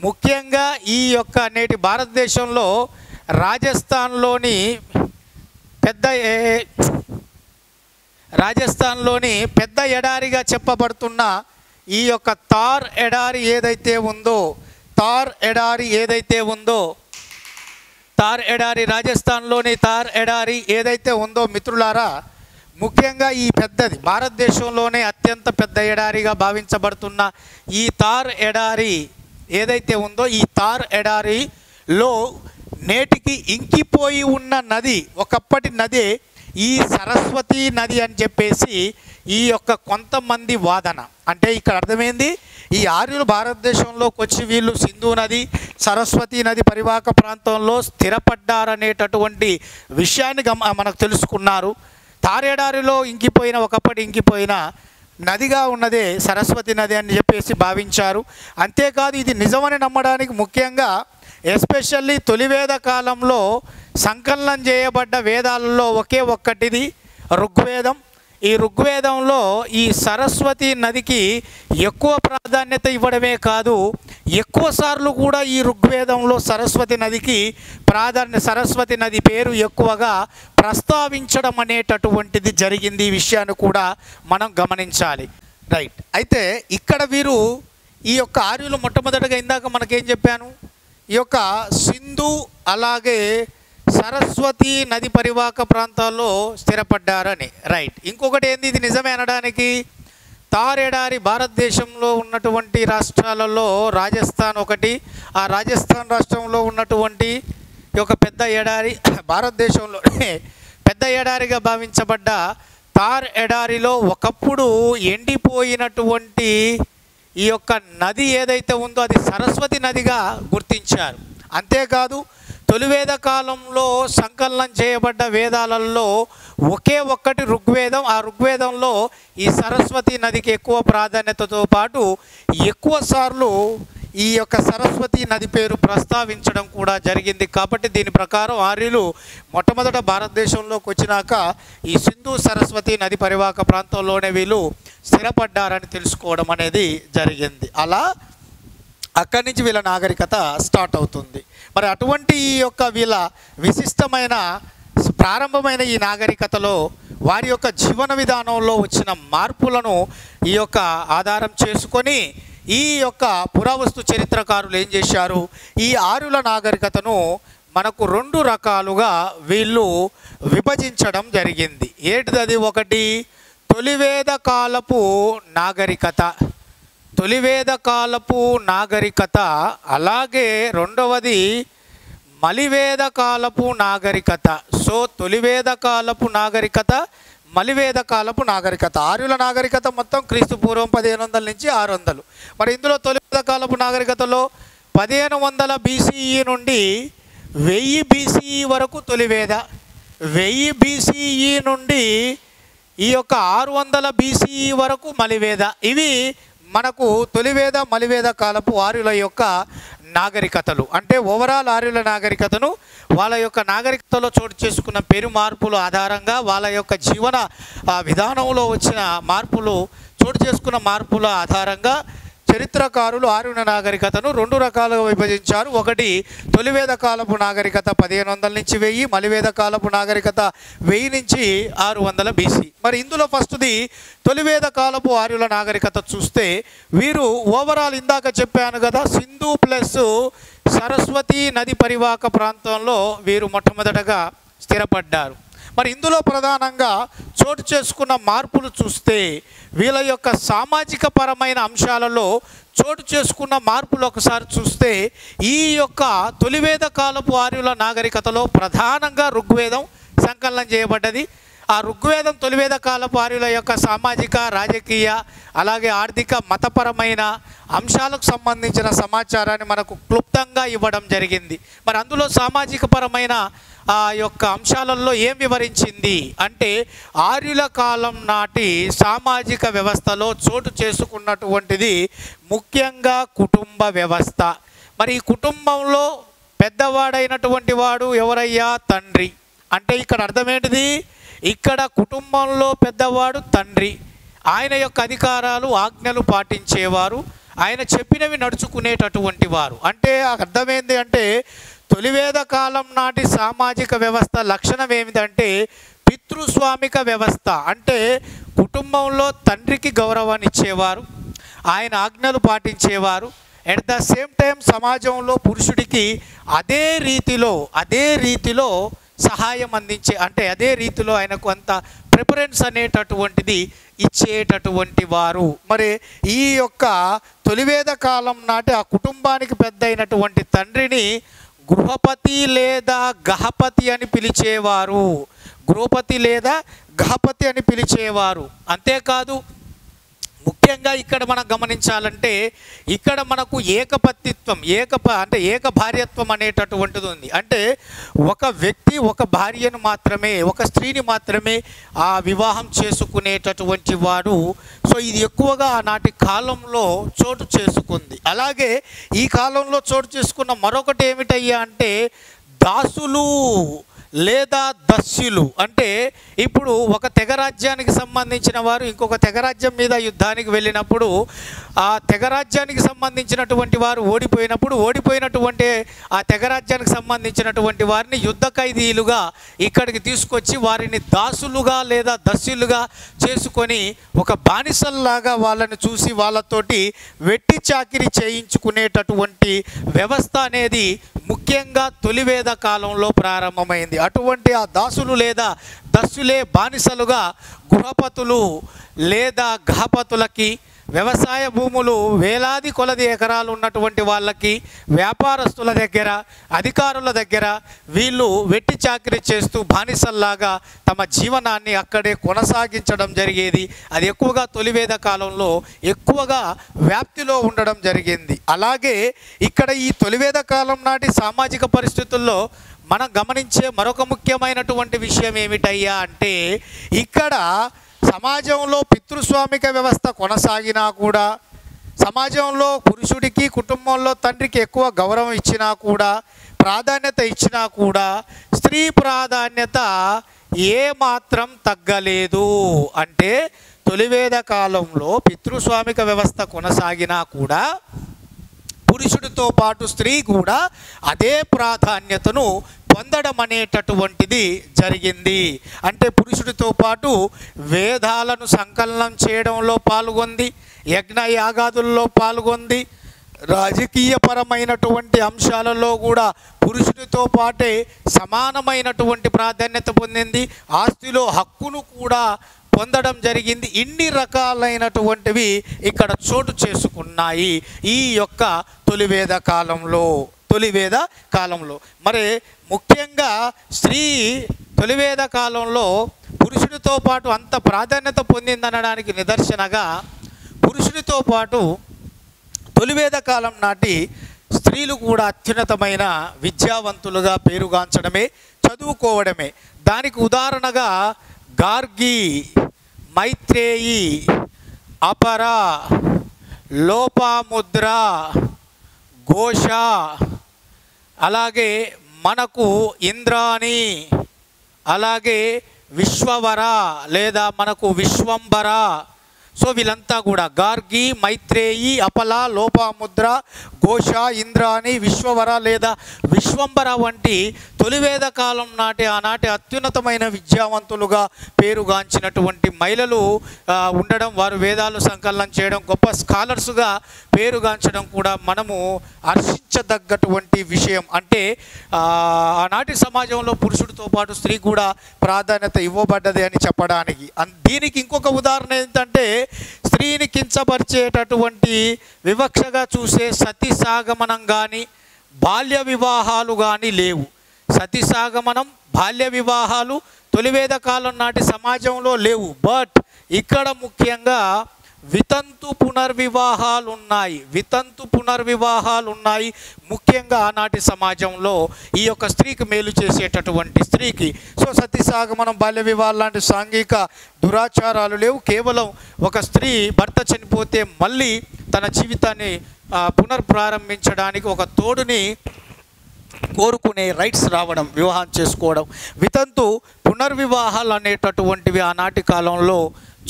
ముఖ్యంగా ఈ యొక్క నేటి భారతదేశంలో రాజస్థాన్లోని పెద్ద ఎడారిగా చెప్పబడుతున్న ఈ యొక్క థార్ ఎడారి ఏదైతే ఉందో రాజస్థాన్లోని థార్ ఎడారి ఏదైతే ఉందో మిత్రులారా, ముఖ్యంగా ఈ పెద్దది భారతదేశంలోనే అత్యంత పెద్ద ఎడారిగా భావించబడుతున్న ఈ థార్ ఎడారి ఏదైతే ఉందో ఈ థార్ ఎడారిలో నేటికి ఇంకిపోయి ఉన్న నది ఒకప్పటి నదే ఈ సరస్వతి నది అని చెప్పేసి ఈ యొక్క కొంతమంది వాదన. అంటే ఇక్కడ అర్థమైంది, ఈ ఆర్యులు భారతదేశంలోకి వచ్చి వీళ్ళు సింధు నది, సరస్వతి నది పరివాహక ప్రాంతంలో స్థిరపడ్డారనేటటువంటి విషయాన్ని మనకు తెలుసుకున్నారు. తారేడారిలో ఒకప్పటి ఇంకిపోయిన నదిగా ఉన్నదే సరస్వతి నది అని చెప్పేసి భావించారు. అంతేకాదు ఇది నిజమని నమ్మడానికి ముఖ్యంగా ఎస్పెషల్లీ తొలివేద కాలంలో సంకలనం చేయబడ్డ వేదాలలో ఒకే ఒక్కటిది ఋగ్వేదం. ఈ ఋగ్వేదంలో ఈ సరస్వతి నదికి ఎక్కువ ప్రాధాన్యత ఇవ్వడమే కాదు, ఎక్కువసార్లు కూడా ఈ ఋగ్వేదంలో సరస్వతి నది పేరు ఎక్కువగా ప్రస్తావించడం అనేటటువంటిది జరిగింది. ఈ విషయాన్ని కూడా మనం గమనించాలి. రైట్. అయితే ఇక్కడ వీరు ఈ యొక్క ఆర్యులు మొట్టమొదటిగా ఇందాక మనకేం చెప్పాను, ఈ యొక్క సింధు అలాగే సరస్వతి నది పరివాహక ప్రాంతాల్లో స్థిరపడ్డారని. రైట్. ఇంకొకటి ఏంది, ఇది నిజమే అనడానికి, థార్ ఎడారి భారతదేశంలో ఉన్నటువంటి రాష్ట్రాలలో రాజస్థాన్ ఒకటి. ఆ రాజస్థాన్ రాష్ట్రంలో ఉన్నటువంటి ఈ యొక్క పెద్ద ఎడారి భారతదేశంలోనే పెద్ద ఎడారిగా భావించబడ్డ థార్ ఎడారిలో ఒకప్పుడు ఎండిపోయినటువంటి ఈ యొక్క నది ఏదైతే ఉందో అది సరస్వతి నదిగా గుర్తించారు. అంతేకాదు తొలివేద కాలంలో సంకలనం చేయబడ్డ వేదాలలో ఒకే ఒక్కటి ఋగ్వేదం. ఆ ఋగ్వేదంలో ఈ సరస్వతి నదికి ఎక్కువ ప్రాధాన్యతతో పాటు ఎక్కువసార్లు ఈ యొక్క సరస్వతి నది పేరు ప్రస్తావించడం కూడా జరిగింది. కాబట్టి దీని ప్రకారం ఆర్యులు మొట్టమొదట భారతదేశంలోకి వచ్చినాక ఈ సింధు సరస్వతి నది పరివాహక ప్రాంతంలోనే వీళ్ళు స్థిరపడ్డారని తెలుసుకోవడం అనేది జరిగింది. అలా అక్కడి నుంచి వీళ్ళ నాగరికత స్టార్ట్ అవుతుంది. మరి అటువంటి ఈ యొక్క వీళ్ళ విశిష్టమైన ప్రారంభమైన ఈ నాగరికతలో వారి యొక్క జీవన విధానంలో వచ్చిన మార్పులను ఈ యొక్క ఆధారం చేసుకొని ఈ యొక్క పురావస్తు చరిత్రకారులు ఏం చేశారు, ఈ ఆర్యుల నాగరికతను మనకు 2 రకాలుగా వీళ్ళు విభజించడం జరిగింది. ఏంటిది? ఒకటి తొలివేద కాలపు నాగరికత, తొలివేద కాలపు నాగరికత. అలాగే రెండవది మలివేద కాలపు నాగరికత. సో తొలివేద కాలపు నాగరికత, మలివేద కాలపు నాగరికత. ఆర్యుల నాగరికత మొత్తం క్రీస్తు పూర్వం 1500 నుంచి 600. మరి ఇందులో తొలివేద కాలపు నాగరికతలో 1500 BCE నుండి 1000 BCE వరకు తొలివేద, 1000 BCE నుండి ఈ యొక్క 600 BCE వరకు మలివేద. ఇవి మనకు తొలివేద మలివేద కాలపు ఆర్యుల యొక్క నాగరికతలు. అంటే ఓవరాల్ ఆర్యుల నాగరికతను వాళ్ళ యొక్క నాగరికతలో చోటు చేసుకున్న పెను మార్పుల ఆధారంగా, వాళ్ళ యొక్క జీవన విధానంలో వచ్చిన మార్పులు, చోటు చేసుకున్న మార్పుల ఆధారంగా చరిత్రకారులు ఆర్యుల నాగరికతను 2 రకాలుగా విభజించారు. ఒకటి తొలివేద కాలపు నాగరికత 1500 నుంచి 1000, మలివేద కాలపు నాగరికత 1000 నుంచి 600 BC. మరి ఇందులో ఫస్ట్ది తొలివేద కాలపు ఆర్యుల నాగరికత చూస్తే వీరు ఓవరాల్ ఇందాక చెప్పాను కదా, సింధు ప్లస్ సరస్వతి నది పరివాహక ప్రాంతంలో వీరు మొట్టమొదటగా స్థిరపడ్డారు. మరి ఇందులో ప్రధానంగా చోటు చేసుకున్న మార్పులు చూస్తే వీళ్ళ యొక్క సామాజిక పరమైన అంశాలలో చోటు చేసుకున్న మార్పులు ఒకసారి చూస్తే ఈ యొక్క తొలివేద కాలపు ఆర్యుల నాగరికతలో ప్రధానంగా ఋగ్వేదం సంకలనం చేయబడ్డది. ఆ ఋగ్వేదం తొలివేద కాలపు ఆర్యుల యొక్క సామాజిక, రాజకీయ, అలాగే ఆర్థిక, మతపరమైన అంశాలకు సంబంధించిన సమాచారాన్ని మనకు క్లుప్తంగా ఇవ్వడం జరిగింది. మరి అందులో సామాజిక పరమైన ఆ యొక్క అంశాలలో ఏం వివరించింది అంటే, ఆర్యుల కాలం నాటి సామాజిక వ్యవస్థలో చోటు చేసుకున్నటువంటిది ముఖ్యంగా కుటుంబ వ్యవస్థ. మరి ఈ కుటుంబంలో పెద్దవాడైనటువంటి వాడు ఎవరయ్యా? తండ్రి. అంటే ఇక్కడ అర్థమేంటిది? ఇక్కడ కుటుంబంలో పెద్దవాడు తండ్రి. ఆయన యొక్క అధికారాలు, ఆజ్ఞలు పాటించేవారు, ఆయన చెప్పినవి నడుచుకునేటటువంటి వారు. అంటే అర్థమైంది అంటే తొలివేద కాలం నాటి సామాజిక వ్యవస్థ లక్షణం ఏమిటంటే పితృస్వామిక వ్యవస్థ. అంటే కుటుంబంలో తండ్రికి గౌరవాన్ని ఇచ్చేవారు, ఆయన ఆజ్ఞలు పాటించేవారు. ఎట్ ద సేమ్ టైం సమాజంలో పురుషుడికి అదే రీతిలో సహాయం అందించే, అంటే అదే రీతిలో ఆయనకు అంత ప్రిఫరెన్స్ అనేటటువంటిది ఇచ్చేటటువంటి వారు. మరి ఈ యొక్క తొలివేద కాలం నాటి ఆ కుటుంబానికి పెద్ద అయినటువంటి తండ్రిని గృహపతి లేదా గహపతి అని పిలిచేవారు. గృహపతి లేదా గహపతి అని పిలిచేవారు. అంతేకాదు, ముఖ్యంగా ఇక్కడ మనం గమనించాలంటే ఇక్కడ మనకు ఏకపతిత్వం, అంటే ఏకభార్యత్వం అనేటటువంటిది ఉంది. అంటే ఒక వ్యక్తి ఒక భార్యను మాత్రమే, ఒక స్త్రీని మాత్రమే ఆ వివాహం చేసుకునేటటువంటి వాడు. సో ఇది ఎక్కువగా ఆనాటి కాలంలో చోటు చేసుకుంది. అలాగే ఈ కాలంలో చోటు చేసుకున్న మరొకటి ఏమిటయ్యా అంటే దాసులు లేదా దస్యులు. అంటే ఇప్పుడు ఒక తెగరాజ్యానికి సంబంధించిన వారు ఇంకొక తెగరాజ్యం మీద యుద్ధానికి వెళ్ళినప్పుడు ఆ తెగరాజ్యానికి సంబంధించినటువంటి వారు ఓడిపోయినటువంటి ఆ తెగరాజ్యానికి సంబంధించినటువంటి వారిని యుద్ధ ఖైదీలుగా ఇక్కడికి తీసుకొచ్చి వారిని దాసులుగా లేదా దస్యులుగా చేసుకొని ఒక బానిసల్లాగా వాళ్ళని చూసి వాళ్ళతోటి వెట్టి చాకిరీ చేయించుకునేటటువంటి వ్యవస్థ అనేది ముఖ్యంగా తొలివేద కాలంలో ప్రారంభమైంది. అటువంటి ఆ దాసులు లేదా దస్యులే బానిసలుగా గృహపతులు లేదా గహపతులకి, వ్యవసాయ భూములు వేలాది కొలది ఎకరాలు ఉన్నటువంటి వాళ్ళకి, వ్యాపారస్తుల దగ్గర, అధికారుల దగ్గర వీళ్ళు వెట్టి చాకిరీ చేస్తూ బానిసల్లాగా తమ జీవనాన్ని అక్కడే కొనసాగించడం జరిగేది. అది ఎక్కువగా తొలివేద కాలంలో ఎక్కువగా వ్యాప్తిలో ఉండడం జరిగింది. అలాగే ఇక్కడ ఈ తొలివేద కాలం నాటి సామాజిక పరిస్థితుల్లో మనం గమనించే మరొక ముఖ్యమైనటువంటి విషయం ఏమిటయ్యా అంటే ఇక్కడ సమాజంలో పితృస్వామిక వ్యవస్థ కొనసాగినా కూడా, సమాజంలో పురుషుడికి కుటుంబంలో తండ్రికి ఎక్కువ గౌరవం ఇచ్చినా కూడా, ప్రాధాన్యత ఇచ్చినా కూడా స్త్రీ ప్రాధాన్యత ఏమాత్రం తగ్గలేదు. అంటే తొలివేద కాలంలో పితృస్వామిక వ్యవస్థ కొనసాగినా కూడా పురుషుడితో పాటు స్త్రీ కూడా అదే ప్రాధాన్యతను పొందడం అనేటటువంటిది జరిగింది. అంటే పురుషుడితో పాటు వేదాలను సంకలనం చేయడంలో పాల్గొంది, యజ్ఞ యాగాదుల్లో పాల్గొంది, రాజకీయపరమైనటువంటి అంశాలలో కూడా పురుషుడితో పాటే సమానమైనటువంటి ప్రాధాన్యత పొందింది, ఆస్తిలో హక్కును కూడా పొందడం జరిగింది. ఇన్ని రకాలైనటువంటివి ఇక్కడ చోటు చేసుకున్నాయి ఈ యొక్క తొలివేద కాలంలో. మరి ముఖ్యంగా స్త్రీ తొలివేద కాలంలో పురుషుడితో పాటు అంత ప్రాధాన్యత పొందిందనడానికి నిదర్శనగా పురుషుడితో పాటు తొలివేద కాలం నాటి స్త్రీలు కూడా అత్యున్నతమైన విద్యావంతులుగా పేరుగాంచడమే, చదువుకోవడమే. దానికి ఉదాహరణగా గార్గి, మైత్రేయి, అపర, లోపాముద్ర, ఘోష, అలాగే మనకు ఇంద్రాణి, అలాగే విశ్వవర లేదా మనకు విశ్వంబర. సో వీళ్ళంతా కూడా గార్గి, మైత్రేయి, అపల, లోపాముద్ర, ఘోష, ఇంద్రాణి, విశ్వవర లేదా విశ్వంబర వంటి తొలివేద కాలం నాటి ఆనాటి అత్యున్నతమైన విద్యావంతులుగా పేరుగాంచినటువంటి మహిళలు ఉండడం, వారు వేదాలు సంకలనం చేయడం, గొప్ప స్కాలర్స్గా పేరుగాంచడం కూడా మనము హర్షించదగ్గటువంటి విషయం. అంటే ఆనాటి సమాజంలో పురుషుడితో పాటు స్త్రీ కూడా ప్రాధాన్యత ఇవ్వబడ్డది అని చెప్పడానికి. దీనికి ఇంకొక ఉదాహరణ ఏంటంటే స్త్రీని కించపరిచేటటువంటి వివక్షగా చూసే సతీసాగమనం కానీ బాల్య వివాహాలు కానీ లేవు. సతీసాగమనం, బాల్య వివాహాలు తొలివేద కాలం నాటి సమాజంలో లేవు. బట్ ఇక్కడ ముఖ్యంగా వితంతు పునర్వివాహాలు ఉన్నాయి. ముఖ్యంగా ఆనాటి సమాజంలో ఈ యొక్క స్త్రీకి మేలు చేసేటటువంటి స్త్రీకి. సో సతీసాగమనం, బాల్య వివాహాలు లాంటి సాంఘిక దురాచారాలు లేవు. కేవలం ఒక స్త్రీ భర్త చనిపోతే మళ్ళీ తన జీవితాన్ని పునర్ప్రారంభించడానికి ఒక తోడుని కోరుకునే రైట్స్ రావడం, వివాహం చేసుకోవడం. వితంతు పునర్వివాహాలు అనేటటువంటివి ఆనాటి కాలంలో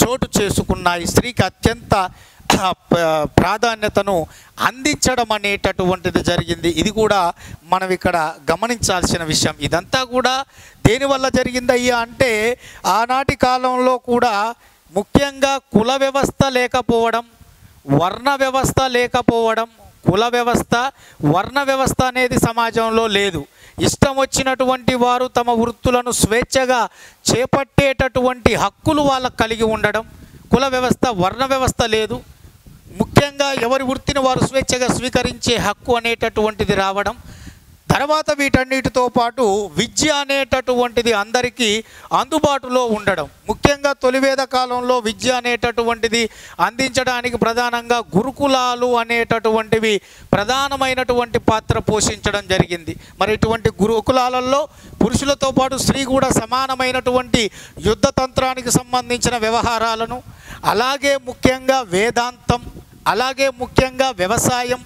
చోటు చేసుకున్నాయి. స్త్రీకి అత్యంత ప్రాధాన్యతను అందించడం అనేటటువంటిది జరిగింది. ఇది కూడా మనం ఇక్కడ గమనించాల్సిన విషయం. ఇదంతా కూడా దేనివల్ల జరిగిందయ్యా అంటే ఆనాటి కాలంలో కూడా ముఖ్యంగా కుల వ్యవస్థ లేకపోవడం, వర్ణ వ్యవస్థ లేకపోవడం. కుల వ్యవస్థ, వర్ణ వ్యవస్థ అనేది సమాజంలో లేదు. ఇష్టం వచ్చినటువంటి వారు తమ వృత్తులను స్వేచ్ఛగా చేపట్టేటటువంటి హక్కులు వాళ్ళకు కలిగి ఉండడం. కుల వ్యవస్థ, వర్ణ వ్యవస్థ లేదు. ముఖ్యంగా ఎవరి వృత్తిని వారు స్వేచ్ఛగా స్వీకరించే హక్కు అనేటటువంటిది రావడం. తర్వాత వీటన్నిటితో పాటు విద్య అనేటటువంటిది అందరికీ అందుబాటులో ఉండడం. ముఖ్యంగా తొలివేద కాలంలో విద్య అనేటటువంటిది అందించడానికి ప్రధానంగా గురుకులాలు అనేటటువంటివి ప్రధానమైనటువంటి పాత్ర పోషించడం జరిగింది. మరి ఇటువంటి గురుకులాలలో పురుషులతో పాటు స్త్రీ కూడా సమానమైనటువంటి యుద్ధ తంత్రానికి సంబంధించిన వ్యవహారాలను, అలాగే ముఖ్యంగా వేదాంతం, అలాగే ముఖ్యంగా వ్యవసాయం,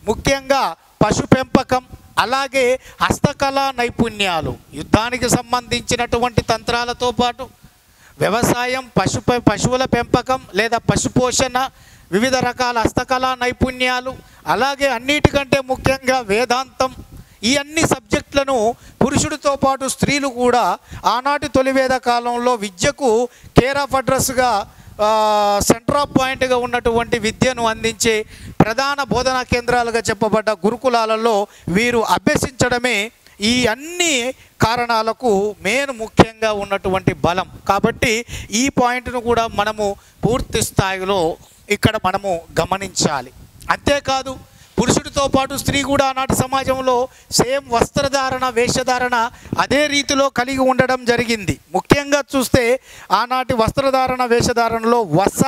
ముఖ్యంగా పశు పెంపకం, అలాగే హస్తకళా నైపుణ్యాలు, యుద్ధానికి సంబంధించినటువంటి తంత్రాలతో పాటు వ్యవసాయం, పశువుల పెంపకం లేదా పశుపోషణ, వివిధ రకాల హస్తకళా నైపుణ్యాలు, అలాగే అన్నిటికంటే ముఖ్యంగా వేదాంతం, ఈ అన్ని సబ్జెక్టులను పురుషుడితో పాటు స్త్రీలు కూడా ఆనాటి తొలివేద కాలంలో విద్యకు కేర్ ఆఫ్ అడ్రస్గా సెంటర్ ఆఫ్ పాయింట్గా ఉన్నటువంటి విద్యను అందించే ప్రధాన బోధనా కేంద్రాలుగా చెప్పబడ్డ గురుకులాలలో వీరు అభ్యసించడమే ఈ అన్ని కారణాలకు ముఖ్యంగా ఉన్నటువంటి బలం. కాబట్టి ఈ పాయింట్ను కూడా మనము పూర్తి స్థాయిలో ఇక్కడ మనము గమనించాలి. అంతేకాదు పురుషుడితో పాటు స్త్రీ కూడా ఆనాటి సమాజంలో సేమ్ వస్త్రధారణ, వేషధారణ అదే రీతిలో కలిగి ఉండడం జరిగింది. ముఖ్యంగా చూస్తే ఆనాటి వస్త్రధారణ, వేషధారణలో వస,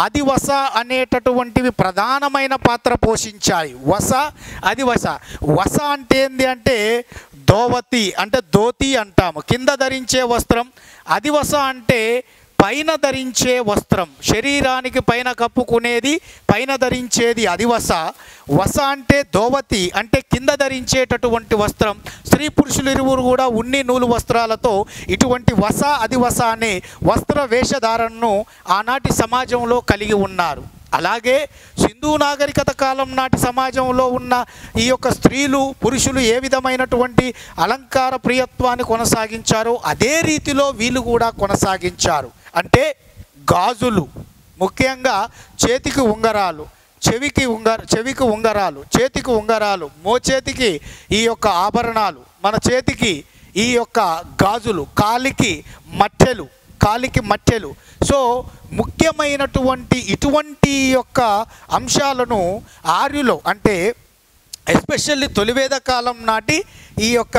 అదివస అనేటటువంటివి ప్రధానమైన పాత్ర పోషించాయి. వస, అదివస. వస అంటే ఏంది అంటే దోవతి అంటే ధోతి అంటాము, కింద ధరించే వస్త్రం. అదివస అంటే పైన ధరించే వస్త్రం, శరీరానికి పైన కప్పుకునేది, పైన ధరించేది అదివస. వస అంటే దోవతి అంటే కింద ధరించేటటువంటి వస్త్రం. స్త్రీ పురుషులు ఇరువురు కూడా ఉన్ని నూలు వస్త్రాలతో ఇటువంటి వస, అదివస అనే వస్త్ర వేషధారణను ఆనాటి సమాజంలో కలిగి ఉన్నారు. అలాగే సింధు నాగరికత కాలం నాటి సమాజంలో ఉన్న ఈ యొక్క స్త్రీలు పురుషులు ఏ విధమైనటువంటి అలంకార ప్రియత్వాన్ని కొనసాగించారో అదే రీతిలో వీళ్ళు కూడా కొనసాగించారు. అంటే గాజులు, ముఖ్యంగా చేతికి ఉంగరాలు, చెవికి ఉంగరాలు, చేతికి ఉంగరాలు, మోచేతికి ఈ యొక్క ఆభరణాలు, మన చేతికి ఈ యొక్క గాజులు, కాలికి మట్టెలు. సో ముఖ్యమైనటువంటి ఇటువంటి యొక్క అంశాలను ఆర్యులు, అంటే ఎస్పెషల్లీ తొలివేద కాలం నాటి ఈ యొక్క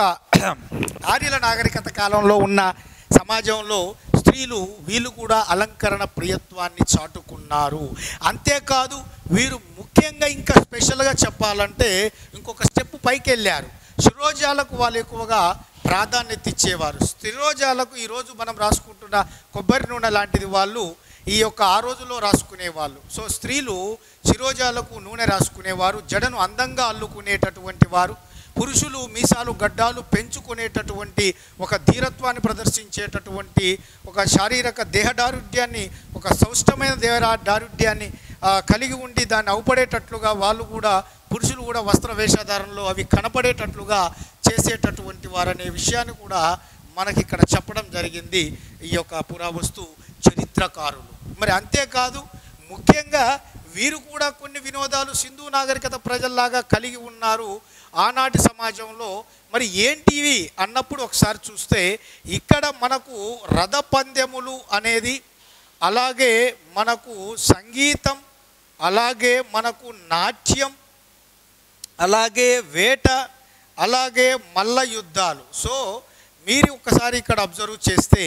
ఆర్యుల నాగరికత కాలంలో ఉన్న సమాజంలో స్త్రీలు వీళ్ళు కూడా అలంకరణ ప్రియత్వాన్ని చాటుకున్నారు. అంతేకాదు వీరు ముఖ్యంగా ఇంకా స్పెషల్గా చెప్పాలంటే ఇంకొక స్టెప్ పైకి వెళ్ళారు. శిరోజాలకు వాళ్ళు ఎక్కువగా ప్రాధాన్యత ఇచ్చేవారు. శిరోజాలకు ఈరోజు మనం రాసుకుంటున్న కొబ్బరి నూనె లాంటిది వాళ్ళు ఈ యొక్క ఆ రోజుల్లో రాసుకునేవాళ్ళు. సో స్త్రీలు శిరోజాలకు నూనె రాసుకునేవారు, జడను అందంగా అల్లుకునేటటువంటి వారు. పురుషులు మీసాలు గడ్డాలు పెంచుకునేటటువంటి ఒక ధీరత్వాన్ని ప్రదర్శించేటటువంటి ఒక శారీరక దేహదారుఢ్యాన్ని, ఒక సౌష్టమైన దేహదారుఢ్యాన్ని కలిగి ఉండి దాన్ని అవుపడేటట్లుగా వాళ్ళు కూడా, పురుషులు కూడా వస్త్ర వేషధారణలో అవి కనపడేటట్లుగా చేసేటటువంటి వారనే విషయాన్ని కూడా మనకి ఇక్కడ చెప్పడం జరిగింది ఈ యొక్క పురావస్తు చరిత్రకారులు. మరి అంతేకాదు ముఖ్యంగా వీరు కూడా కొన్ని వినోదాలు సింధు నాగరికత ప్రజల్లాగా కలిగి ఉన్నారు ఆనాటి సమాజంలో. మరి ఏంటివి అన్నప్పుడు ఒకసారి చూస్తే ఇక్కడ మనకు రథ పందెములు అనేది, అలాగే మనకు సంగీతం, అలాగే మనకు నాట్యం, అలాగే వేట, అలాగే మల్ల యుద్ధాలు. సో మీరు ఒకసారి ఇక్కడ అబ్జర్వ్ చేస్తే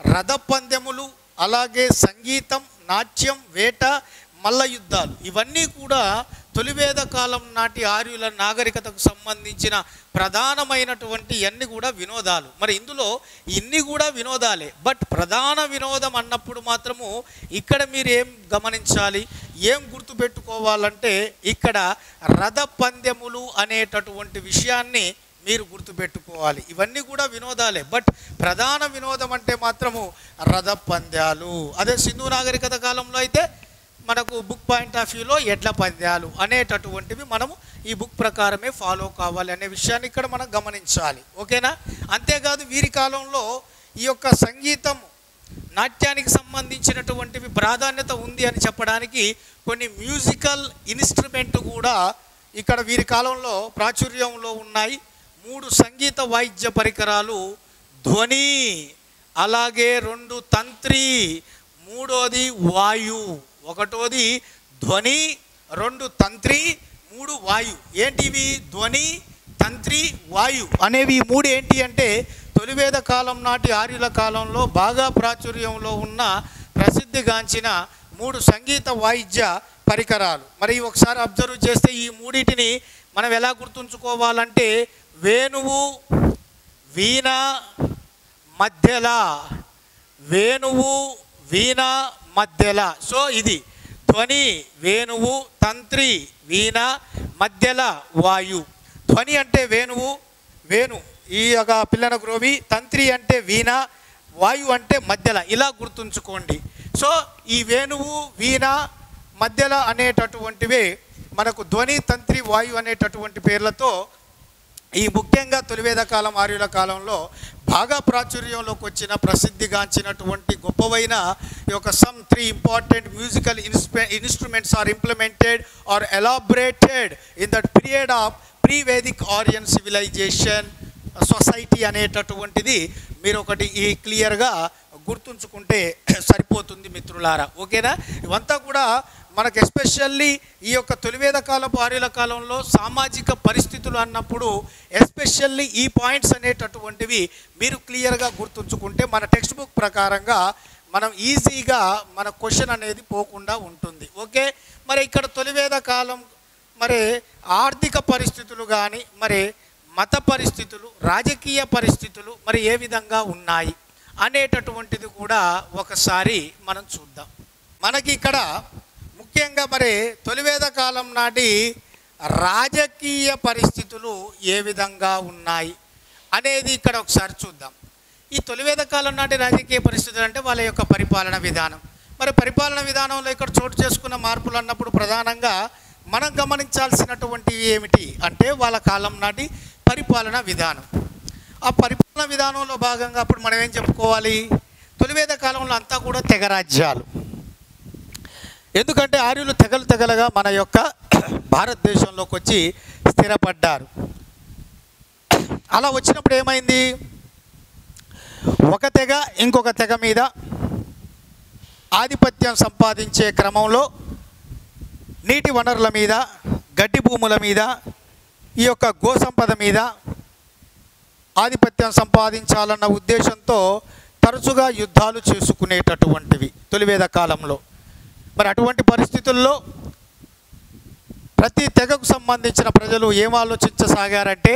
రథ పందెములు, అలాగే సంగీతం, నాట్యం, వేట, మల్ల యుద్ధాలు ఇవన్నీ కూడా తొలివేద కాలం నాటి ఆర్యుల నాగరికతకు సంబంధించిన ప్రధానమైనటువంటి అన్ని కూడా వినోదాలు. మరి ఇందులో ఇన్ని కూడా వినోదాలే, బట్ ప్రధాన వినోదం అన్నప్పుడు మాత్రము ఇక్కడ మీరు ఏం గమనించాలి, ఏం గుర్తుపెట్టుకోవాలంటే ఇక్కడ రథ పందెములు అనేటటువంటి విషయాన్ని మీరు గుర్తుపెట్టుకోవాలి. ఇవన్నీ కూడా వినోదాలే, బట్ ప్రధాన వినోదం అంటే మాత్రము రథ పందాలు. అదే సింధు నాగరికత కాలంలో అయితే మనకు బుక్ పాయింట్ ఆఫ్ వ్యూలో ఎడ్ల పందాలు అనేటటువంటివి మనము ఈ బుక్ ప్రకారమే ఫాలో కావాలి అనే విషయాన్ని ఇక్కడ మనం గమనించాలి. ఓకేనా? అంతేకాదు వీరి కాలంలో ఈ యొక్క సంగీతం, నాట్యానికి సంబంధించినటువంటివి ప్రాధాన్యత ఉంది అని చెప్పడానికి కొన్ని మ్యూజికల్ ఇన్స్ట్రుమెంట్ కూడా ఇక్కడ వీరి కాలంలో ప్రాచుర్యంలో ఉన్నాయి. 3 సంగీత వాయిద్య పరికరాలు, ధ్వని, అలాగే 2 తంత్రి, 3వది వాయు. 1వది ధ్వని, 2 తంత్రి, 3 వాయు. ఏంటివి? ధ్వని, తంత్రి, వాయు అనేవి 3 ఏంటి అంటే తొలివేద కాలం నాటి ఆర్యుల కాలంలో బాగా ప్రాచుర్యంలో ఉన్న ప్రసిద్ధిగాంచిన 3 సంగీత వాయిద్య పరికరాలు. మరి ఒకసారి అబ్జర్వ్ చేస్తే ఈ మూడింటిని మనం ఎలా గుర్తుంచుకోవాలంటే వేణువు, వీణ, మధ్యల, వేణువు, వీణ, మధ్యల. సో ఇది ధ్వని, వేణువు, తంత్రి, వీణ, మధ్యల, వాయు. ధ్వని అంటే వేణువు, వేణు ఈ యొక్క పిల్లన గ్రోవి, తంత్రి అంటే వీణ, వాయు అంటే మధ్యల. ఇలా గుర్తుంచుకోండి. సో ఈ వేణువు, వీణ, మధ్యల అనేటటువంటివే మనకు ధ్వని, తంత్రి, వాయు అనేటటువంటి పేర్లతో ఈ ముఖ్యంగా తొలివేద కాలం ఆర్యుల కాలంలో బాగా ప్రాచుర్యంలోకి వచ్చిన ప్రసిద్ధిగాంచినటువంటి గొప్పవైన ఈ యొక్క some 3 important musical instruments are implemented or elaborated in that period of pre Vedic Aryan civilization society అనేటటువంటిది మీరు ఒకటి ఈ క్లియర్గా గుర్తుంచుకుంటే సరిపోతుంది మిత్రులారా. ఓకేనా? ఇవంతా కూడా మనకు ఎస్పెషల్లీ ఈ యొక్క తొలివేద కాలపు ఆర్యుల కాలంలో సామాజిక పరిస్థితులు అన్నప్పుడు ఎస్పెషల్లీ ఈ పాయింట్స్ అనేటటువంటివి మీరు క్లియర్గా గుర్తుంచుకుంటే మన టెక్స్ట్ బుక్ ప్రకారంగా మనం ఈజీగా మన క్వశ్చన్ అనేది పోకుండా ఉంటుంది. ఓకే? మరి ఇక్కడ తొలివేద కాలం మరి ఆర్థిక పరిస్థితులు కానీ, మరి మత పరిస్థితులు, రాజకీయ పరిస్థితులు మరి ఏ విధంగా ఉన్నాయి అనేటటువంటిది కూడా ఒకసారి మనం చూద్దాం. మనకి ఇక్కడ ముఖ్యంగా మరి తొలివేద కాలం నాటి రాజకీయ పరిస్థితులు ఏ విధంగా ఉన్నాయి అనేది ఇక్కడ ఒకసారి చూద్దాం. ఈ తొలివేద కాలం నాటి రాజకీయ పరిస్థితులు అంటే వాళ్ళ యొక్క పరిపాలన విధానం. మరి పరిపాలన విధానంలో ఇక్కడ చోటు చేసుకున్న మార్పులు అన్నప్పుడు ప్రధానంగా మనం గమనించాల్సినటువంటివి ఏమిటి అంటే వాళ్ళ కాలం నాటి పరిపాలన విధానం. ఆ పరిపాలన విధానంలో భాగంగా అప్పుడు మనం ఏం చెప్పుకోవాలి, తొలివేద కాలంలో అంతా కూడా తెగ రాజ్యాలు. ఎందుకంటే ఆర్యులు తెగలుగా మన యొక్క భారతదేశంలోకి వచ్చి స్థిరపడ్డారు. అలా వచ్చినప్పుడు ఏమైంది, ఒక తెగ ఇంకొక తెగ మీద ఆధిపత్యం సంపాదించే క్రమంలో నీటి వనరుల మీద, గడ్డి భూముల మీద, ఈ యొక్క గోసంపద మీద ఆధిపత్యం సంపాదించాలన్న ఉద్దేశంతో తరచుగా యుద్ధాలు చేసుకునేటటువంటివి తొలివేద కాలంలో. మరి అటువంటి పరిస్థితుల్లో ప్రతి తెగకు సంబంధించిన ప్రజలు ఏం ఆలోచించసాగారంటే,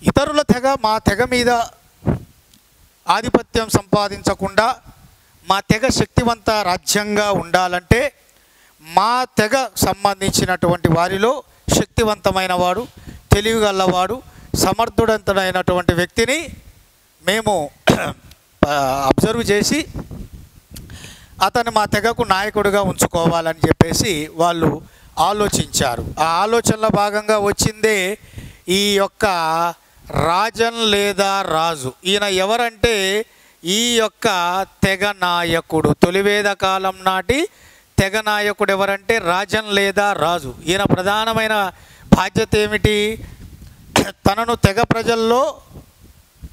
ఇతరుల తెగ మా తెగ మీద ఆధిపత్యం సంపాదించకుండా మా తెగ శక్తివంత రాజ్యంగా ఉండాలంటే మా తెగ సంబంధించినటువంటి వారిలో శక్తివంతమైన వాడు, తెలివిగలవాడు, సమర్థుడంతుడైనటువంటి వ్యక్తిని మేము అబ్జర్వ్ చేసి అతను మా తెగకు నాయకుడిగా ఉంచుకోవాలని చెప్పేసి వాళ్ళు ఆలోచించారు. ఆ ఆలోచనలో భాగంగా వచ్చిందే ఈ యొక్క రాజన్ లేదా రాజు. ఈయన ఎవరంటే ఈ యొక్క తెగ నాయకుడు. తొలివేద కాలం నాటి తెగ నాయకుడు ఎవరంటే రాజన్ లేదా రాజు. ఈయన ప్రధానమైన బాధ్యత ఏమిటి, తనను తెగ ప్రజల్లో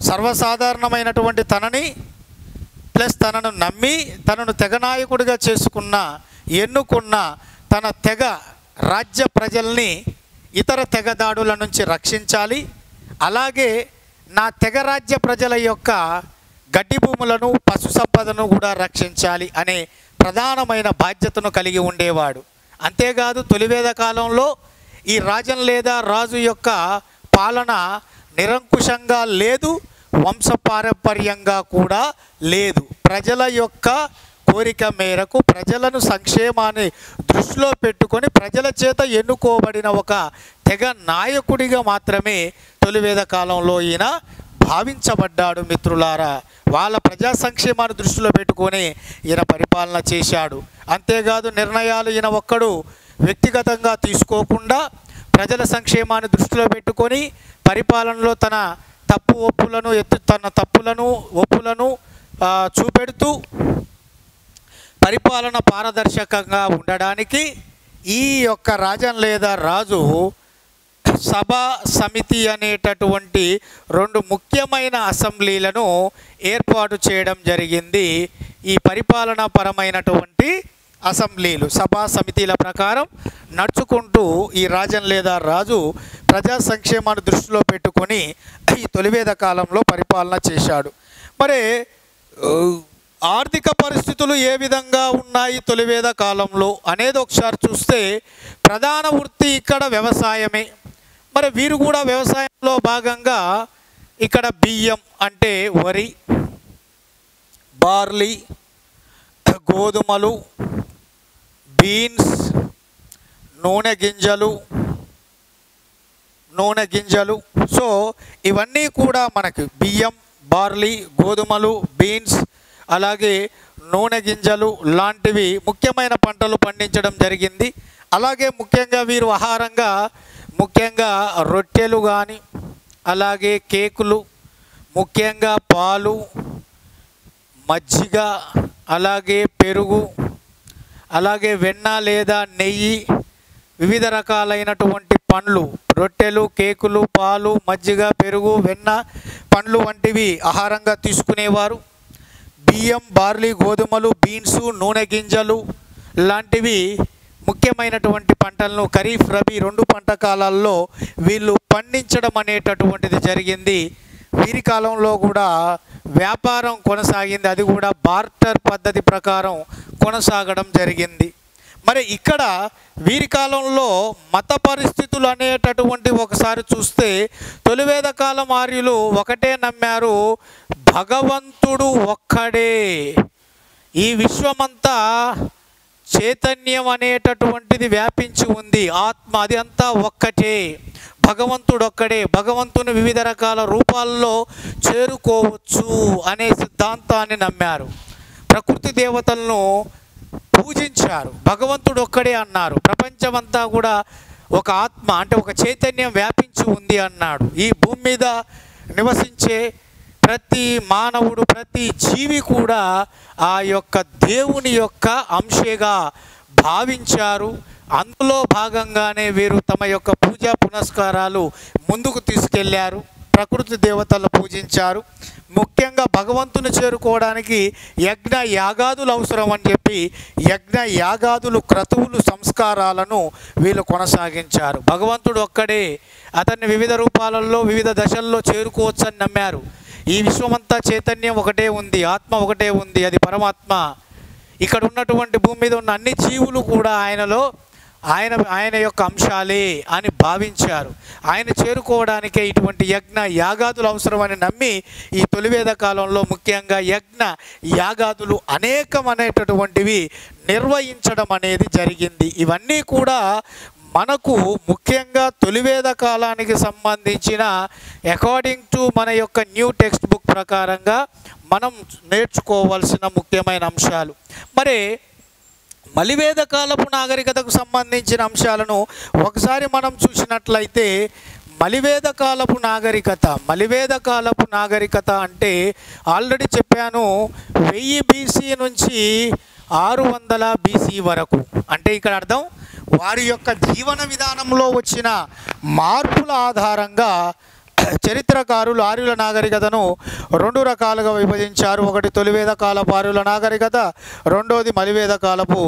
సర్వసాధారణమైనటువంటి తనని ప్లస్ తనను నమ్మి తనను తెగ నాయకుడిగా ఎన్నుకున్న తన తెగ రాజ్య ప్రజల్ని ఇతర తెగ దాడుల నుంచి రక్షించాలి. అలాగే నా తెగ రాజ్య ప్రజల యొక్క గడ్డి భూములను, పశు సంపదను కూడా రక్షించాలి అనే ప్రధానమైన బాధ్యతను కలిగి ఉండేవాడు. అంతేకాదు తొలివేద కాలంలో ఈ రాజన్ లేదా రాజు యొక్క పాలన నిరంకుశంగా లేదు, వంశపారంపర్యంగా కూడా లేదు. ప్రజల యొక్క కోరిక మేరకు ప్రజలను సంక్షేమాన్ని దృష్టిలో పెట్టుకొని ప్రజల చేత ఎన్నుకోబడిన ఒక తెగ నాయకుడిగా మాత్రమే తొలివేద కాలంలో ఈయన భావించబడ్డాడు. మిత్రులారా, వాళ్ళ ప్రజా సంక్షేమాన్ని దృష్టిలో పెట్టుకొని ఈయన పరిపాలన చేశాడు. అంతేకాదు నిర్ణయాలు ఈయన ఒక్కడు వ్యక్తిగతంగా తీసుకోకుండా ప్రజల సంక్షేమాన్ని దృష్టిలో పెట్టుకొని పరిపాలనలో తన తప్పులను ఒప్పులను చూపెడుతూ పరిపాలన పారదర్శకంగా ఉండడానికి ఈ యొక్క రాజన్ లేదా రాజు సభా సమితి అనేటటువంటి 2 ముఖ్యమైన అసెంబ్లీలను ఏర్పాటు చేయడం జరిగింది. ఈ పరిపాలనా పరమైనటువంటి అసెంబ్లీలు, సభా సమితిల ప్రకారం నడుచుకుంటూ ఈ రాజన్ లేదా రాజు ప్రజా సంక్షేమాన్ని దృష్టిలో పెట్టుకొని ఈ తొలివేద కాలంలో పరిపాలన చేశాడు. మరి ఆర్థిక పరిస్థితులు ఏ విధంగా ఉన్నాయి తొలివేద కాలంలో అనేది ఒకసారి చూస్తే ప్రధాన వృత్తి ఇక్కడ వ్యవసాయమే. మరి వీరు కూడా వ్యవసాయంలో భాగంగా ఇక్కడ బియ్యం అంటే వరి, బార్లీ, గోధుమలు, బీన్స్, నూనె గింజలు సో ఇవన్నీ కూడా మనకి బియ్యం, బార్లీ, గోధుమలు, బీన్స్ అలాగే నూనె గింజలు లాంటివి ముఖ్యమైన పంటలు పండించడం జరిగింది. అలాగే ముఖ్యంగా వీరు ఆహారంగా ముఖ్యంగా రొట్టెలు కానీ అలాగే కేకులు, ముఖ్యంగా పాలు, మజ్జిగ, అలాగే పెరుగు, అలాగే వెన్న లేదా నెయ్యి, వివిధ రకాలైనటువంటి పండ్లు, రొట్టెలు, కేకులు, పాలు, మజ్జిగ, పెరుగు, వెన్న, పండ్లు వంటివి ఆహారంగా తీసుకునేవారు. బియ్యం, బార్లీ, గోధుమలు, బీన్స్, నూనె గింజలు లాంటివి ముఖ్యమైనటువంటి పంటలను ఖరీఫ్, రబీ 2 పంట కాలాల్లో వీళ్ళు పండించడం అనేటటువంటిది జరిగింది. వీరి కాలంలో కూడా వ్యాపారం కొనసాగింది, అది కూడా బార్టర్ పద్ధతి ప్రకారం కొనసాగడం జరిగింది. మరి ఇక్కడ వీరి కాలంలో మత పరిస్థితులు అనేటటువంటి ఒకసారి చూస్తే తొలివేద కాలం ఆర్యులు ఒకటే నమ్మారు, భగవంతుడు ఒక్కడే, ఈ విశ్వమంతా చైతన్యం అనేటటువంటిది వ్యాపించి ఉంది, ఆత్మ అది అంతా ఒక్కటే, భగవంతుడు ఒక్కడే, భగవంతుని వివిధ రకాల రూపాల్లో చేరుకోవచ్చు అనే సిద్ధాంతాన్ని నమ్మారు. ప్రకృతి దేవతలను పూజించారు. భగవంతుడు ఒక్కడే అన్నారు. ప్రపంచమంతా కూడా ఒక ఆత్మ అంటే ఒక చైతన్యం వ్యాపించి ఉంది అన్నాడు. ఈ భూమి మీద నివసించే ప్రతి మానవుడు, ప్రతి జీవి కూడా ఆ యొక్క దేవుని యొక్క అంశగా భావించారు. అందులో భాగంగానే వీరు తమ యొక్క పూజా పునస్కారాలు ముందుకు తీసుకెళ్లారు. ప్రకృతి దేవతలను పూజించారు. ముఖ్యంగా భగవంతుని చేరుకోవడానికి యజ్ఞ యాగాదులు అవసరం అని చెప్పి యజ్ఞ యాగాదులు, క్రతువులు, సంస్కారాలను వీళ్ళు కొనసాగించారు. భగవంతుడు ఒక్కడే, అతన్ని వివిధ రూపాలలో వివిధ దశల్లో చేరుకోవచ్చని నమ్మారు. ఈ విశ్వమంతా చైతన్యం ఒకటే ఉంది, ఆత్మ ఒకటే ఉంది, అది పరమాత్మ. ఇక్కడ ఉన్నటువంటి భూమి మీద ఉన్న అన్ని జీవులు కూడా ఆయన యొక్క అంశాలే అని భావించారు. ఆయన చేరుకోవడానికే ఇటువంటి యజ్ఞ యాగాదులు అవసరమని నమ్మి ఈ తొలివేద కాలంలో ముఖ్యంగా యజ్ఞ యాగాదులు అనేకమైనటువంటివి నిర్వహించడం అనేది జరిగింది. ఇవన్నీ కూడా మనకు ముఖ్యంగా తొలివేద కాలానికి సంబంధించిన అకార్డింగ్ టు మన యొక్క న్యూ టెక్స్ట్ బుక్ ప్రకారంగా మనం నేర్చుకోవాల్సిన ముఖ్యమైన అంశాలు. మరి మలివేద కాలపు నాగరికతకు సంబంధించిన అంశాలను ఒకసారి మనం చూసినట్లయితే మలివేద కాలపు నాగరికత అంటే ఆల్రెడీ చెప్పాను, 1000 BC నుంచి 600 BC వరకు. అంటే ఇక్కడ అర్థం వారి యొక్క జీవన విధానంలో వచ్చిన మార్పుల ఆధారంగా చరిత్రకారులు ఆర్యుల నాగరికతను 2 రకాలుగా విభజించారు. ఒకటి తొలివేద కాలపు ఆర్యుల నాగరికత, రెండోది మలివేద కాలపు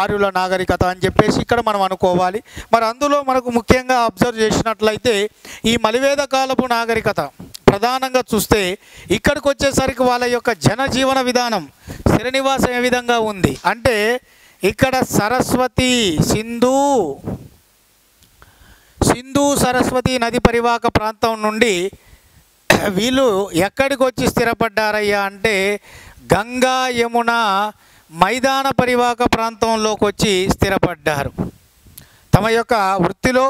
ఆర్యుల నాగరికత అని చెప్పేసి ఇక్కడ మనం అనుకోవాలి. మరి అందులో మనకు ముఖ్యంగా అబ్జర్వ్ చేసినట్లయితే ఈ మలివేద కాలపు నాగరికత ప్రధానంగా చూస్తే ఇక్కడికి వచ్చేసరికి వాళ్ళ యొక్క జనజీవన విధానం, స్థిర నివాసం ఏ విధంగా ఉంది అంటే ఇక్కడ సరస్వతి, సింధు సరస్వతి నది పరివాహక ప్రాంతం నుండి వీళ్ళు ఎక్కడికి వచ్చి స్థిరపడ్డారయ్యా అంటే గంగా యమున మైదాన పరివాహక ప్రాంతంలోకి వచ్చి స్థిరపడ్డారు. తమ యొక్క వృత్తిలో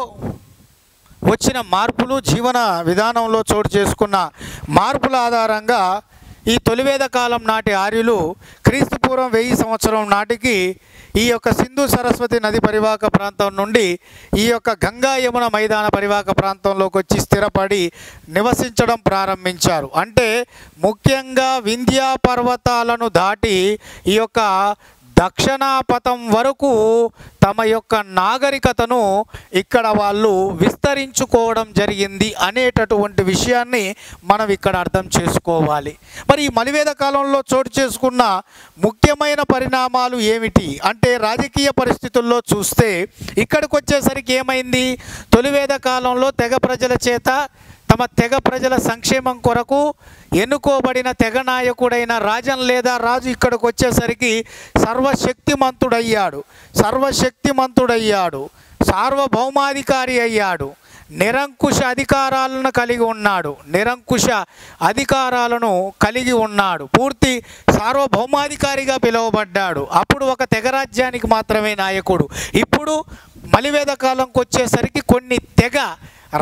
వచ్చిన మార్పులు, జీవన విధానంలో చోటు చేసుకున్న మార్పుల ఆధారంగా ఈ తొలివేద కాలం నాటి ఆర్యులు క్రీస్తుపూర్వం 1000 సంవత్సరం నాటికి ఈ యొక్క సింధు సరస్వతి నది పరివాహక ప్రాంతం నుండి ఈ యొక్క గంగా యమున మైదాన పరివాహక ప్రాంతంలోకి వచ్చి స్థిరపడి నివసించడం ప్రారంభించారు. అంటే ముఖ్యంగా వింధ్యా పర్వతాలను దాటి ఈ యొక్క దక్షిణాపథం వరకు తమ యొక్క నాగరికతను ఇక్కడ వాళ్ళు విస్తరించుకోవడం జరిగింది అనేటటువంటి విషయాన్ని మనం ఇక్కడ అర్థం చేసుకోవాలి. మరి ఈ మలివేద కాలంలో చోటు చేసుకున్న ముఖ్యమైన పరిణామాలు ఏమిటి అంటే రాజకీయ పరిస్థితుల్లో చూస్తే ఇక్కడికి వచ్చేసరికి ఏమైంది, తొలివేద కాలంలో తెగ ప్రజల చేత తమ తెగ ప్రజల సంక్షేమం కొరకు ఎన్నుకోబడిన తెగ నాయకుడైన రాజన్ లేదా రాజు ఇక్కడికి వచ్చేసరికి సర్వశక్తిమంతుడయ్యాడు, సార్వభౌమాధికారి అయ్యాడు, నిరంకుశ అధికారాలను కలిగి ఉన్నాడు, పూర్తి సార్వభౌమాధికారిగా పిలువబడ్డాడు. అప్పుడు ఒక తెగ రాజ్యానికి మాత్రమే నాయకుడు. ఇప్పుడు మలివేద కాలంకి వచ్చేసరికి కొన్ని తెగ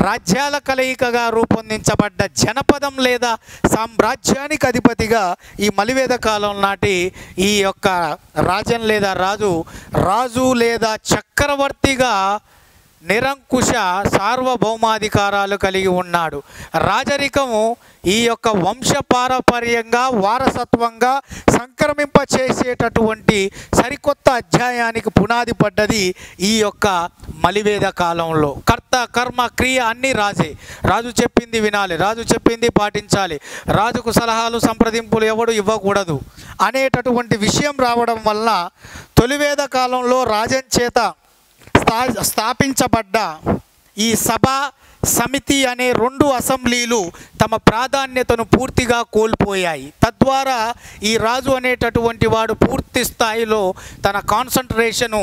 రాజ్యాల కలయికగా రూపొందించబడ్డ జనపదం లేదా సామ్రాజ్యానికి అధిపతిగా ఈ మలివేద కాలం నాటి ఈ యొక్క రాజన్ లేదా రాజు లేదా చక్రవర్తిగా నిరంకుశ సార్వభౌమాధికారాలు కలిగి ఉన్నాడు. రాజరికము ఈ యొక్క వంశపారపర్యంగా వారసత్వంగా సంక్రమింపచేసేటటువంటి సరికొత్త అధ్యాయానికి పునాది పడ్డది ఈ యొక్క మలివేద కాలంలో. కర్త కర్మ క్రియ అన్నీ రాజు చెప్పింది వినాలి, రాజు చెప్పింది పాటించాలి, రాజుకు సలహాలు సంప్రదింపులు ఎవడు ఇవ్వకూడదు అనేటటువంటి విషయం రావడం వల్ల తొలివేద కాలంలో రాజన్ చేత స్థాపించబడ్డ ఈ సభ సమితి అనే 2 అసెంబ్లీలు తమ ప్రాధాన్యతను పూర్తిగా కోల్పోయాయి. తద్వారా ఈ రాజు అనేటటువంటి వాడు పూర్తి స్థాయిలో తన కాన్సంట్రేషను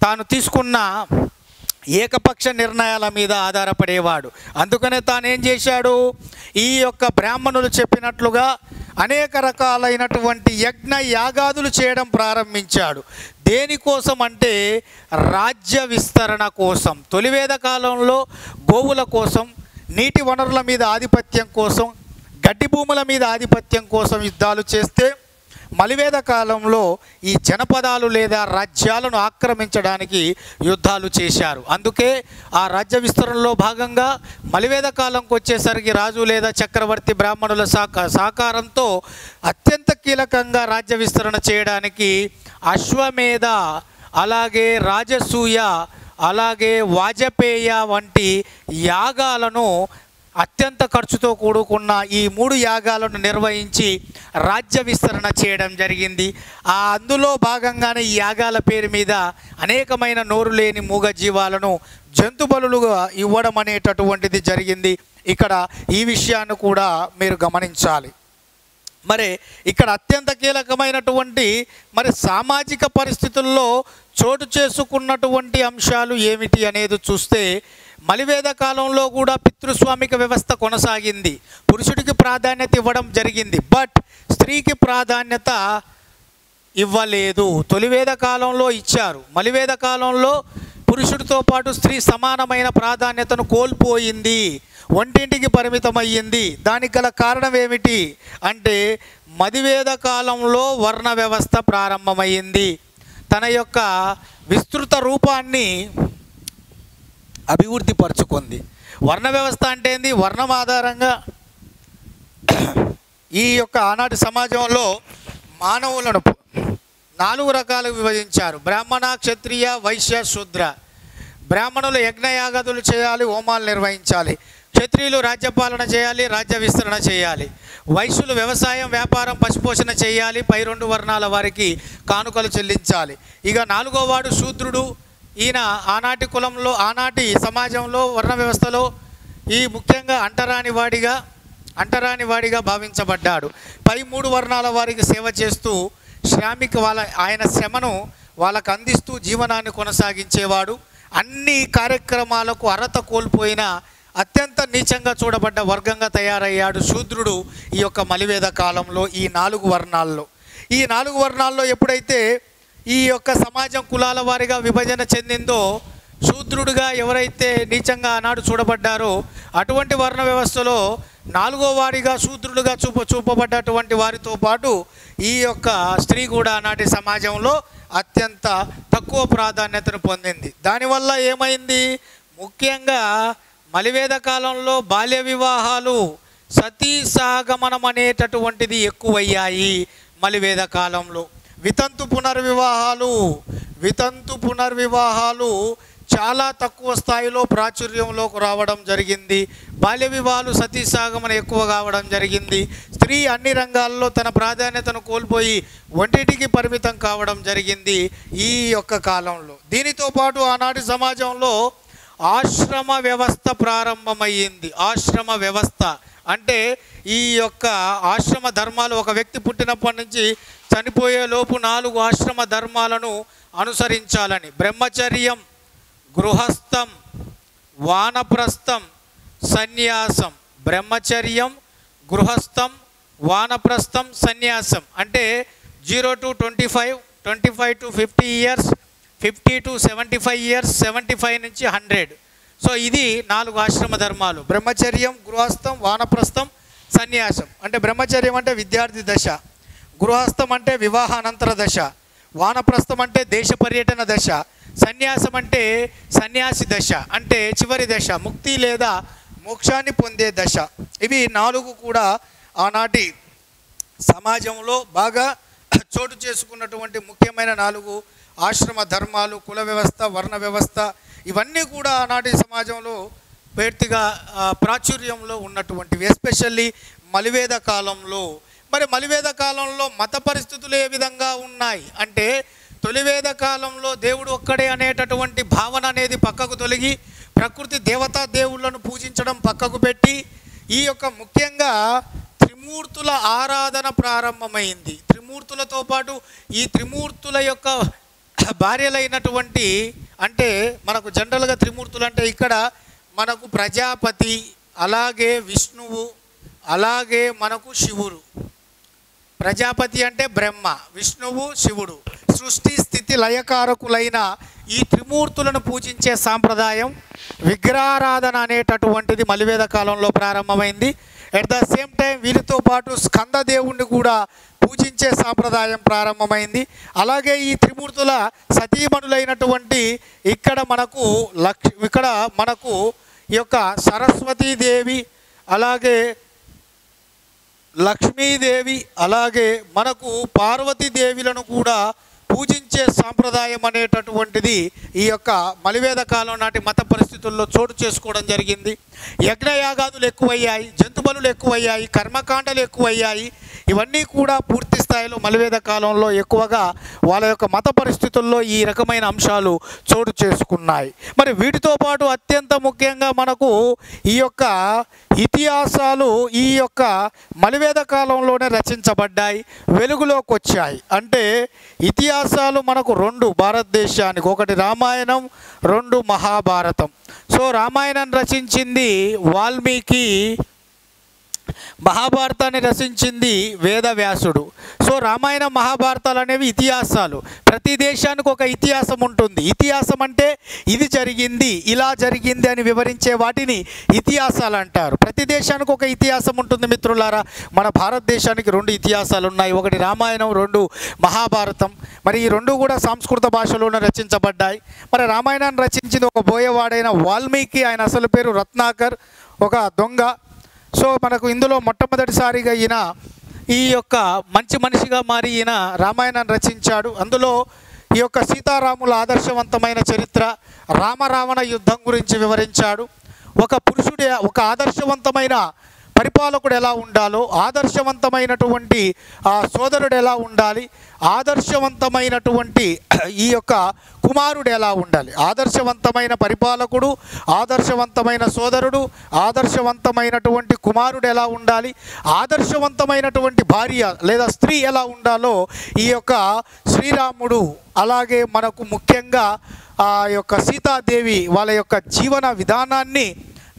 తాను తీసుకున్న ఏకపక్ష నిర్ణయాల మీద ఆధారపడేవాడు. అందుకనే తాను ఏం చేశాడు, ఈ యొక్క బ్రాహ్మణులు చెప్పినట్లుగా అనేక రకాలైనటువంటి యజ్ఞ యాగాదులు చేయడం ప్రారంభించాడు. దేనికోసం అంటే రాజ్య విస్తరణ కోసం. తొలివేద కాలంలో గోవుల కోసం, నీటి వనరుల మీద ఆధిపత్యం కోసం, గడ్డి భూముల మీద ఆధిపత్యం కోసం యుద్ధాలు చేస్తే మలివేద కాలంలో ఈ జనపదాలు లేదా రాజ్యాలను ఆక్రమించడానికి యుద్ధాలు చేశారు. అందుకే ఆ రాజ్య విస్తరణలో భాగంగా మలివేద కాలంకి వచ్చేసరికి రాజు లేదా చక్రవర్తి బ్రాహ్మణుల సహకారంతో అత్యంత కీలకంగా రాజ్య విస్తరణ చేయడానికి అశ్వమేధ, అలాగే రాజసూయ, అలాగే వాజపేయ వంటి యాగాలను అత్యంత ఖర్చుతో కూడుకున్న ఈ 3 యాగాలను నిర్వహించి రాజ్య విస్తరణ చేయడం జరిగింది. అందులో భాగంగానే ఈ యాగాల పేరు మీద అనేకమైన నోరు లేని మూగజీవాలను జంతు బలులుగా ఇవ్వడం అనేటటువంటిది జరిగింది. ఇక్కడ ఈ విషయాన్ని కూడా మీరు గమనించాలి. మరి ఇక్కడ అత్యంత కీలకమైనటువంటి సామాజిక పరిస్థితుల్లో చోటు చేసుకున్నటువంటి అంశాలు ఏమిటి అనేది చూస్తే మలివేద కాలంలో కూడా పితృస్వామిక వ్యవస్థ కొనసాగింది. పురుషుడికి ప్రాధాన్యత ఇవ్వడం జరిగింది, బట్ స్త్రీకి ప్రాధాన్యత ఇవ్వలేదు. తొలివేద కాలంలో ఇచ్చారు, మలివేద కాలంలో పురుషుడితో పాటు స్త్రీ సమానమైన ప్రాధాన్యతను కోల్పోయింది, వంటింటికి పరిమితమయ్యింది. దానికి గల కారణం ఏమిటి అంటే మలివేద కాలంలో వర్ణ వ్యవస్థ ప్రారంభమైంది. తన యొక్క విస్తృత రూపాన్ని అభివృద్ధి పరుచుకుంది. వర్ణ వ్యవస్థ అంటే ఏంది? వర్ణం ఆధారంగా ఈ యొక్క ఆనాటి సమాజంలో మానవులను 4 రకాలుగా విభజించారు. బ్రాహ్మణ, క్షత్రియ, వైశ్య, శూద్ర. బ్రాహ్మణులు యజ్ఞయాగాదులు చేయాలి, హోమాలు నిర్వహించాలి. క్షత్రియులు రాజ్యపాలన చేయాలి, రాజ్య విస్తరణ చేయాలి. వైశ్యులు వ్యవసాయం, వ్యాపారం, పశుపోషణ చేయాలి. పై 2 వర్ణాల వారికి కానుకలు చెల్లించాలి. ఇక 4వ వాడు శూద్రుడు. ఈయన ఆనాటి కులంలో, ఆనాటి సమాజంలో వర్ణ వ్యవస్థలో ఈ ముఖ్యంగా అంటరాని వాడిగా భావించబడ్డాడు. పై 3 వర్ణాల వారికి సేవ చేస్తూ శ్రామిక ఆయన శ్రమను వాళ్ళకు అందిస్తూ జీవనాన్ని కొనసాగించేవాడు. అన్ని కార్యక్రమాలకు అర్హత కోల్పోయిన అత్యంత నీచంగా చూడబడ్డ వర్గంగా తయారయ్యాడు శూద్రుడు ఈ యొక్క మలివేద కాలంలో. ఈ 4 వర్ణాల్లో ఈ 4 వర్ణాల్లో ఎప్పుడైతే ఈ యొక్క సమాజం కులాల వారిగా విభజన చెందిందో, శూద్రుడిగా ఎవరైతే నీచంగా ఆనాడు చూడబడ్డారో అటువంటి వర్ణ వ్యవస్థలో 4వ వాడిగా శూద్రుడుగా చూపబడ్డటువంటి వారితో పాటు ఈ యొక్క స్త్రీ కూడా ఆనాటి సమాజంలో అత్యంత తక్కువ ప్రాధాన్యతను పొందింది. దానివల్ల ఏమైంది? ముఖ్యంగా మలివేద కాలంలో బాల్య వివాహాలు, సతీ సాగమనం అనేటటువంటిది ఎక్కువయ్యాయి. మలివేద కాలంలో వితంతు పునర్వివాహాలు చాలా తక్కువ స్థాయిలో ప్రాచుర్యంలోకి రావడం జరిగింది. బాల్య వివాహాలు, సతీ సాగమనం ఎక్కువ కావడం జరిగింది. స్త్రీ అన్ని రంగాల్లో తన ప్రాధాన్యతను కోల్పోయి వంటింటికి పరిమితం కావడం జరిగింది ఈ యొక్క కాలంలో. దీనితో పాటు ఆనాటి సమాజంలో ఆశ్రమ వ్యవస్థ ప్రారంభమయ్యింది. ఆశ్రమ వ్యవస్థ అంటే ఈ యొక్క ఆశ్రమ ధర్మాలు, ఒక వ్యక్తి పుట్టినప్పటి నుంచి చనిపోయేలోపు 4 ఆశ్రమ ధర్మాలను అనుసరించాలని. బ్రహ్మచర్యం, గృహస్థం, వానప్రస్థం, సన్యాసం. బ్రహ్మచర్యం, గృహస్థం, వానప్రస్థం, సన్యాసం. అంటే 0 to 25, 25 to 50 years, 50 to 75 years, 75 నుంచి 100. సో ఇది 4 ఆశ్రమ ధర్మాలు: బ్రహ్మచర్యం, గృహస్థం, వానప్రస్థం, సన్యాసం. అంటే బ్రహ్మచర్యం అంటే విద్యార్థి దశ, గృహస్థం అంటే వివాహానంతర దశ, వానప్రస్థం అంటే దేశ పర్యటన దశ, సన్యాసం అంటే సన్యాసి దశ, అంటే చివరి దశ, ముక్తి లేదా మోక్షాన్ని పొందే దశ. ఇవి 4 కూడా ఆనాటి సమాజంలో బాగా చోటు చేసుకున్నటువంటి ముఖ్యమైన 4 ఆశ్రమ ధర్మాలు. కుల వ్యవస్థ, వర్ణ వ్యవస్థ, ఇవన్నీ కూడా ఆనాటి సమాజంలో పూర్తిగా ప్రాచుర్యంలో ఉన్నటువంటివి, ఎస్పెషల్లీ మలివేద కాలంలో. మరి మలివేద కాలంలో మత పరిస్థితులు ఏ విధంగా ఉన్నాయి అంటే, తొలివేద కాలంలో దేవుడు ఒక్కడే అనేటటువంటి భావన అనేది పక్కకు తొలగి ప్రకృతి దేవతా దేవుళ్ళను పూజించడం పక్కకు పెట్టి ఈ యొక్క ముఖ్యంగా త్రిమూర్తుల ఆరాధన ప్రారంభమైంది. త్రిమూర్తులతో పాటు ఈ త్రిమూర్తుల యొక్క భార్యలైనటువంటి, అంటే మనకు జనరల్గా త్రిమూర్తులు అంటే ఇక్కడ మనకు ప్రజాపతి, అలాగే విష్ణువు, అలాగే మనకు శివుడు. ప్రజాపతి అంటే బ్రహ్మ, విష్ణువు, శివుడు. సృష్టి స్థితి లయకారకులైన ఈ త్రిమూర్తులను పూజించే సాంప్రదాయం విగ్రహారాధన అనేటటువంటిది మలివేద కాలంలో ప్రారంభమైంది. ఎట్ ద సేమ్ టైం వీరితో పాటు స్కంద దేవుణ్ణి కూడా పూజించే సాంప్రదాయం ప్రారంభమైంది. అలాగే ఈ త్రిమూర్తుల సతీమణులైనటువంటి ఇక్కడ మనకు ఈ యొక్క సరస్వతీదేవి, అలాగే లక్ష్మీదేవి, అలాగే మనకు పార్వతీదేవిలను కూడా పూజించే సాంప్రదాయం అనేటటువంటిది ఈ యొక్క మలివేద కాలం నాటి మత పరిస్థితుల్లో చోటు చేసుకోవడం జరిగింది. యజ్ఞయాగాదులు ఎక్కువయ్యాయి, జంతుబలులు ఎక్కువయ్యాయి, కర్మకాండలు ఎక్కువయ్యాయి. ఇవన్నీ కూడా పూర్తి స్థాయిలో మలివేద కాలంలో ఎక్కువగా వాళ్ళ యొక్క మత పరిస్థితుల్లో ఈ రకమైన అంశాలు చోటు చేసుకున్నాయి. మరి వీటితో పాటు అత్యంత ముఖ్యంగా మనకు ఈ యొక్క ఇతిహాసాలు ఈ యొక్క మలివేద కాలంలోనే రచించబడ్డాయి, వెలుగులోకి వచ్చాయి. అంటే ఇతిహాసాలు మనకు రెండు భారతదేశానికి, ఒకటి రామాయణం, రెండు మహాభారతం. సో రామాయణం రచించింది వాల్మీకి, మహాభారతాన్ని రచించింది వేదవ్యాసుడు. సో రామాయణ మహాభారతాలు అనేవి ఇతిహాసాలు. ప్రతి దేశానికి ఒక ఇతిహాసం ఉంటుంది. ఇతిహాసం అంటే ఇది జరిగింది, ఇలా జరిగింది అని వివరించే వాటిని ఇతిహాసాలు అంటారు. ప్రతి దేశానికి ఒక ఇతిహాసం ఉంటుంది మిత్రులారా. మన భారతదేశానికి రెండు ఇతిహాసాలు ఉన్నాయి, ఒకటి రామాయణం, రెండు మహాభారతం. మరి ఈ రెండు కూడా సంస్కృత భాషలోనే రచించబడ్డాయి. మరి రామాయణాన్ని రచించింది ఒక బోయవాడైన వాల్మీకి. ఆయన అసలు పేరు రత్నాకర్, ఒక దొంగ. సో మనకు ఇందులో మొట్టమొదటిసారిగా ఈయన ఈ యొక్క మంచి మనిషిగా మారి ఈయన రామాయణాన్ని రచించాడు. అందులో ఈ యొక్క సీతారాముల ఆదర్శవంతమైన చరిత్ర, రామరావణ యుద్ధం గురించి వివరించాడు. ఒక ఆదర్శవంతమైన పరిపాలకుడు ఎలా ఉండాలో, ఆదర్శవంతమైనటువంటి సోదరుడు ఎలా ఉండాలి, ఆదర్శవంతమైనటువంటి ఈ యొక్క కుమారుడు ఎలా ఉండాలి, ఆదర్శవంతమైన పరిపాలకుడు, ఆదర్శవంతమైన సోదరుడు, ఆదర్శవంతమైనటువంటి కుమారుడు ఎలా ఉండాలి, ఆదర్శవంతమైనటువంటి భార్య లేదా స్త్రీ ఎలా ఉండాలో ఈ యొక్క శ్రీరాముడు, అలాగే మనకు ముఖ్యంగా ఆ యొక్క సీతాదేవి వాళ్ళ యొక్క జీవన విధానాన్ని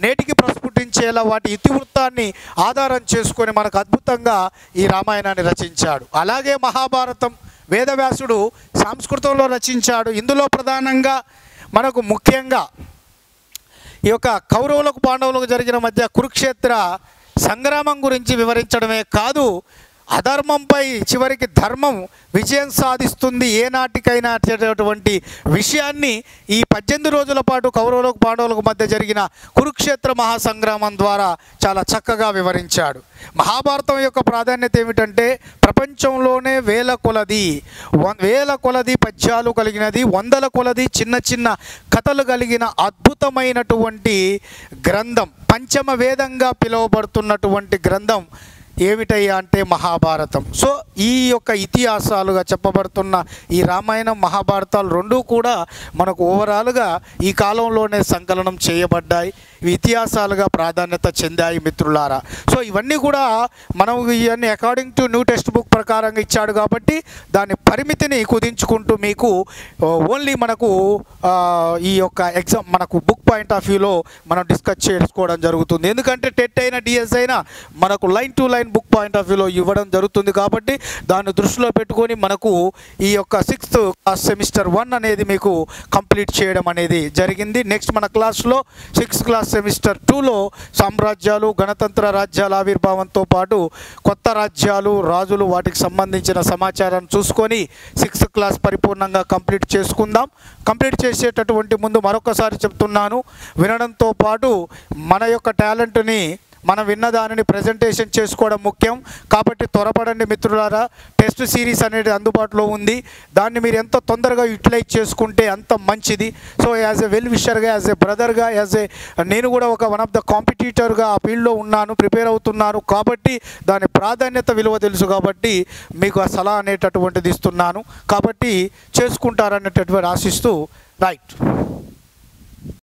నేటికి ప్రస్ఫుటించేలా వాటి ఇతివృత్తాన్ని ఆధారం చేసుకొని మనకు అద్భుతంగా ఈ రామాయణాన్ని రచించాడు. అలాగే మహాభారతం వేదవ్యాసుడు సంస్కృతంలో రచించాడు. ఇందులో ప్రధానంగా మనకు ముఖ్యంగా ఈ యొక్క కౌరవులకు పాండవులకు జరిగిన మధ్య కురుక్షేత్ర సంగ్రామం గురించి వివరించడమే కాదు, అధర్మంపై చివరికి ధర్మం విజయం సాధిస్తుంది ఏనాటికైనా అనేటటువంటి విషయాన్ని ఈ 18 రోజుల పాటు కౌరవులకు పాండవులకు మధ్య జరిగిన కురుక్షేత్ర మహాసంగ్రామం ద్వారా చాలా చక్కగా వివరించాడు. మహాభారతం యొక్క ప్రాధాన్యత ఏమిటంటే ప్రపంచంలోనే వేల కొలది పద్యాలు కలిగినది, వందల కొలది చిన్న చిన్న కథలు కలిగిన అద్భుతమైనటువంటి గ్రంథం, పంచమ వేదంగా పిలువబడుతున్నటువంటి గ్రంథం ఏమిటయ్యా అంటే మహాభారతం. సో ఈ యొక్క ఇతిహాసాలుగా చెప్పబడుతున్న ఈ రామాయణం మహాభారతాలు రెండూ కూడా మనకు ఓవరాల్గా ఈ కాలంలోనే సంకలనం చేయబడ్డాయి, ఇవి ఇతిహాసాలుగా ప్రాధాన్యత చెందాయి మిత్రులారా. సో ఇవన్నీ కూడా మనం ఇవన్నీ according to new text book ప్రకారంగా ఇచ్చాడు కాబట్టి దాని పరిమితిని కుదించుకుంటూ మీకు ఓన్లీ మనకు ఈ యొక్క ఎగ్జామ్ మనకు బుక్ పాయింట్ ఆఫ్ వ్యూలో మనం డిస్కస్ చేసుకోవడం జరుగుతుంది. ఎందుకంటే టెట్ అయినా డిఎస్ అయినా మనకు line to line book point of వ్యూలో ఇవ్వడం జరుగుతుంది కాబట్టి దాన్ని దృష్టిలో పెట్టుకొని మనకు ఈ యొక్క 6th క్లాస్ సెమిస్టర్ 1 అనేది మీకు కంప్లీట్ చేయడం అనేది జరిగింది. నెక్స్ట్ మన క్లాస్లో 6th క్లాస్ సెమిస్టర్ 2లో సామ్రాజ్యాలు, గణతంత్ర రాజ్యాల ఆవిర్భావంతో పాటు కొత్త రాజ్యాలు, రాజులు, వాటికి సంబంధించిన సమాచారాన్ని చూసుకొని 6th క్లాస్ పరిపూర్ణంగా కంప్లీట్ చేసుకుందాం. కంప్లీట్ చేసేటటువంటి ముందు మరొకసారి చెప్తున్నాను, వినడంతో పాటు మన యొక్క టాలెంట్ని మనం విన్నదానిని ప్రజెంటేషన్ చేసుకోవడం ముఖ్యం కాబట్టి త్వరపడండి మిత్రులారా. టెస్ట్ సిరీస్ అనేది అందుబాటులో ఉంది, దాన్ని మీరు ఎంత తొందరగా యూటిలైజ్ చేసుకుంటే అంత మంచిది. సో యాజ్ ఎ వెల్ విషర్గా, యాజ్ ఎ బ్రదర్గా, నేను కూడా ఒక వన్ ఆఫ్ ద కాంపిటీటర్గా ఆ ఫీల్డ్లో ఉన్నాను, ప్రిపేర్ అవుతున్నాను కాబట్టి దాని ప్రాధాన్యత విలువ తెలుసు కాబట్టి మీకు ఆ సలహా అనేటటువంటిది ఇస్తున్నాను. కాబట్టి చేసుకుంటారనేటటువంటి ఆశిస్తూ రైట్.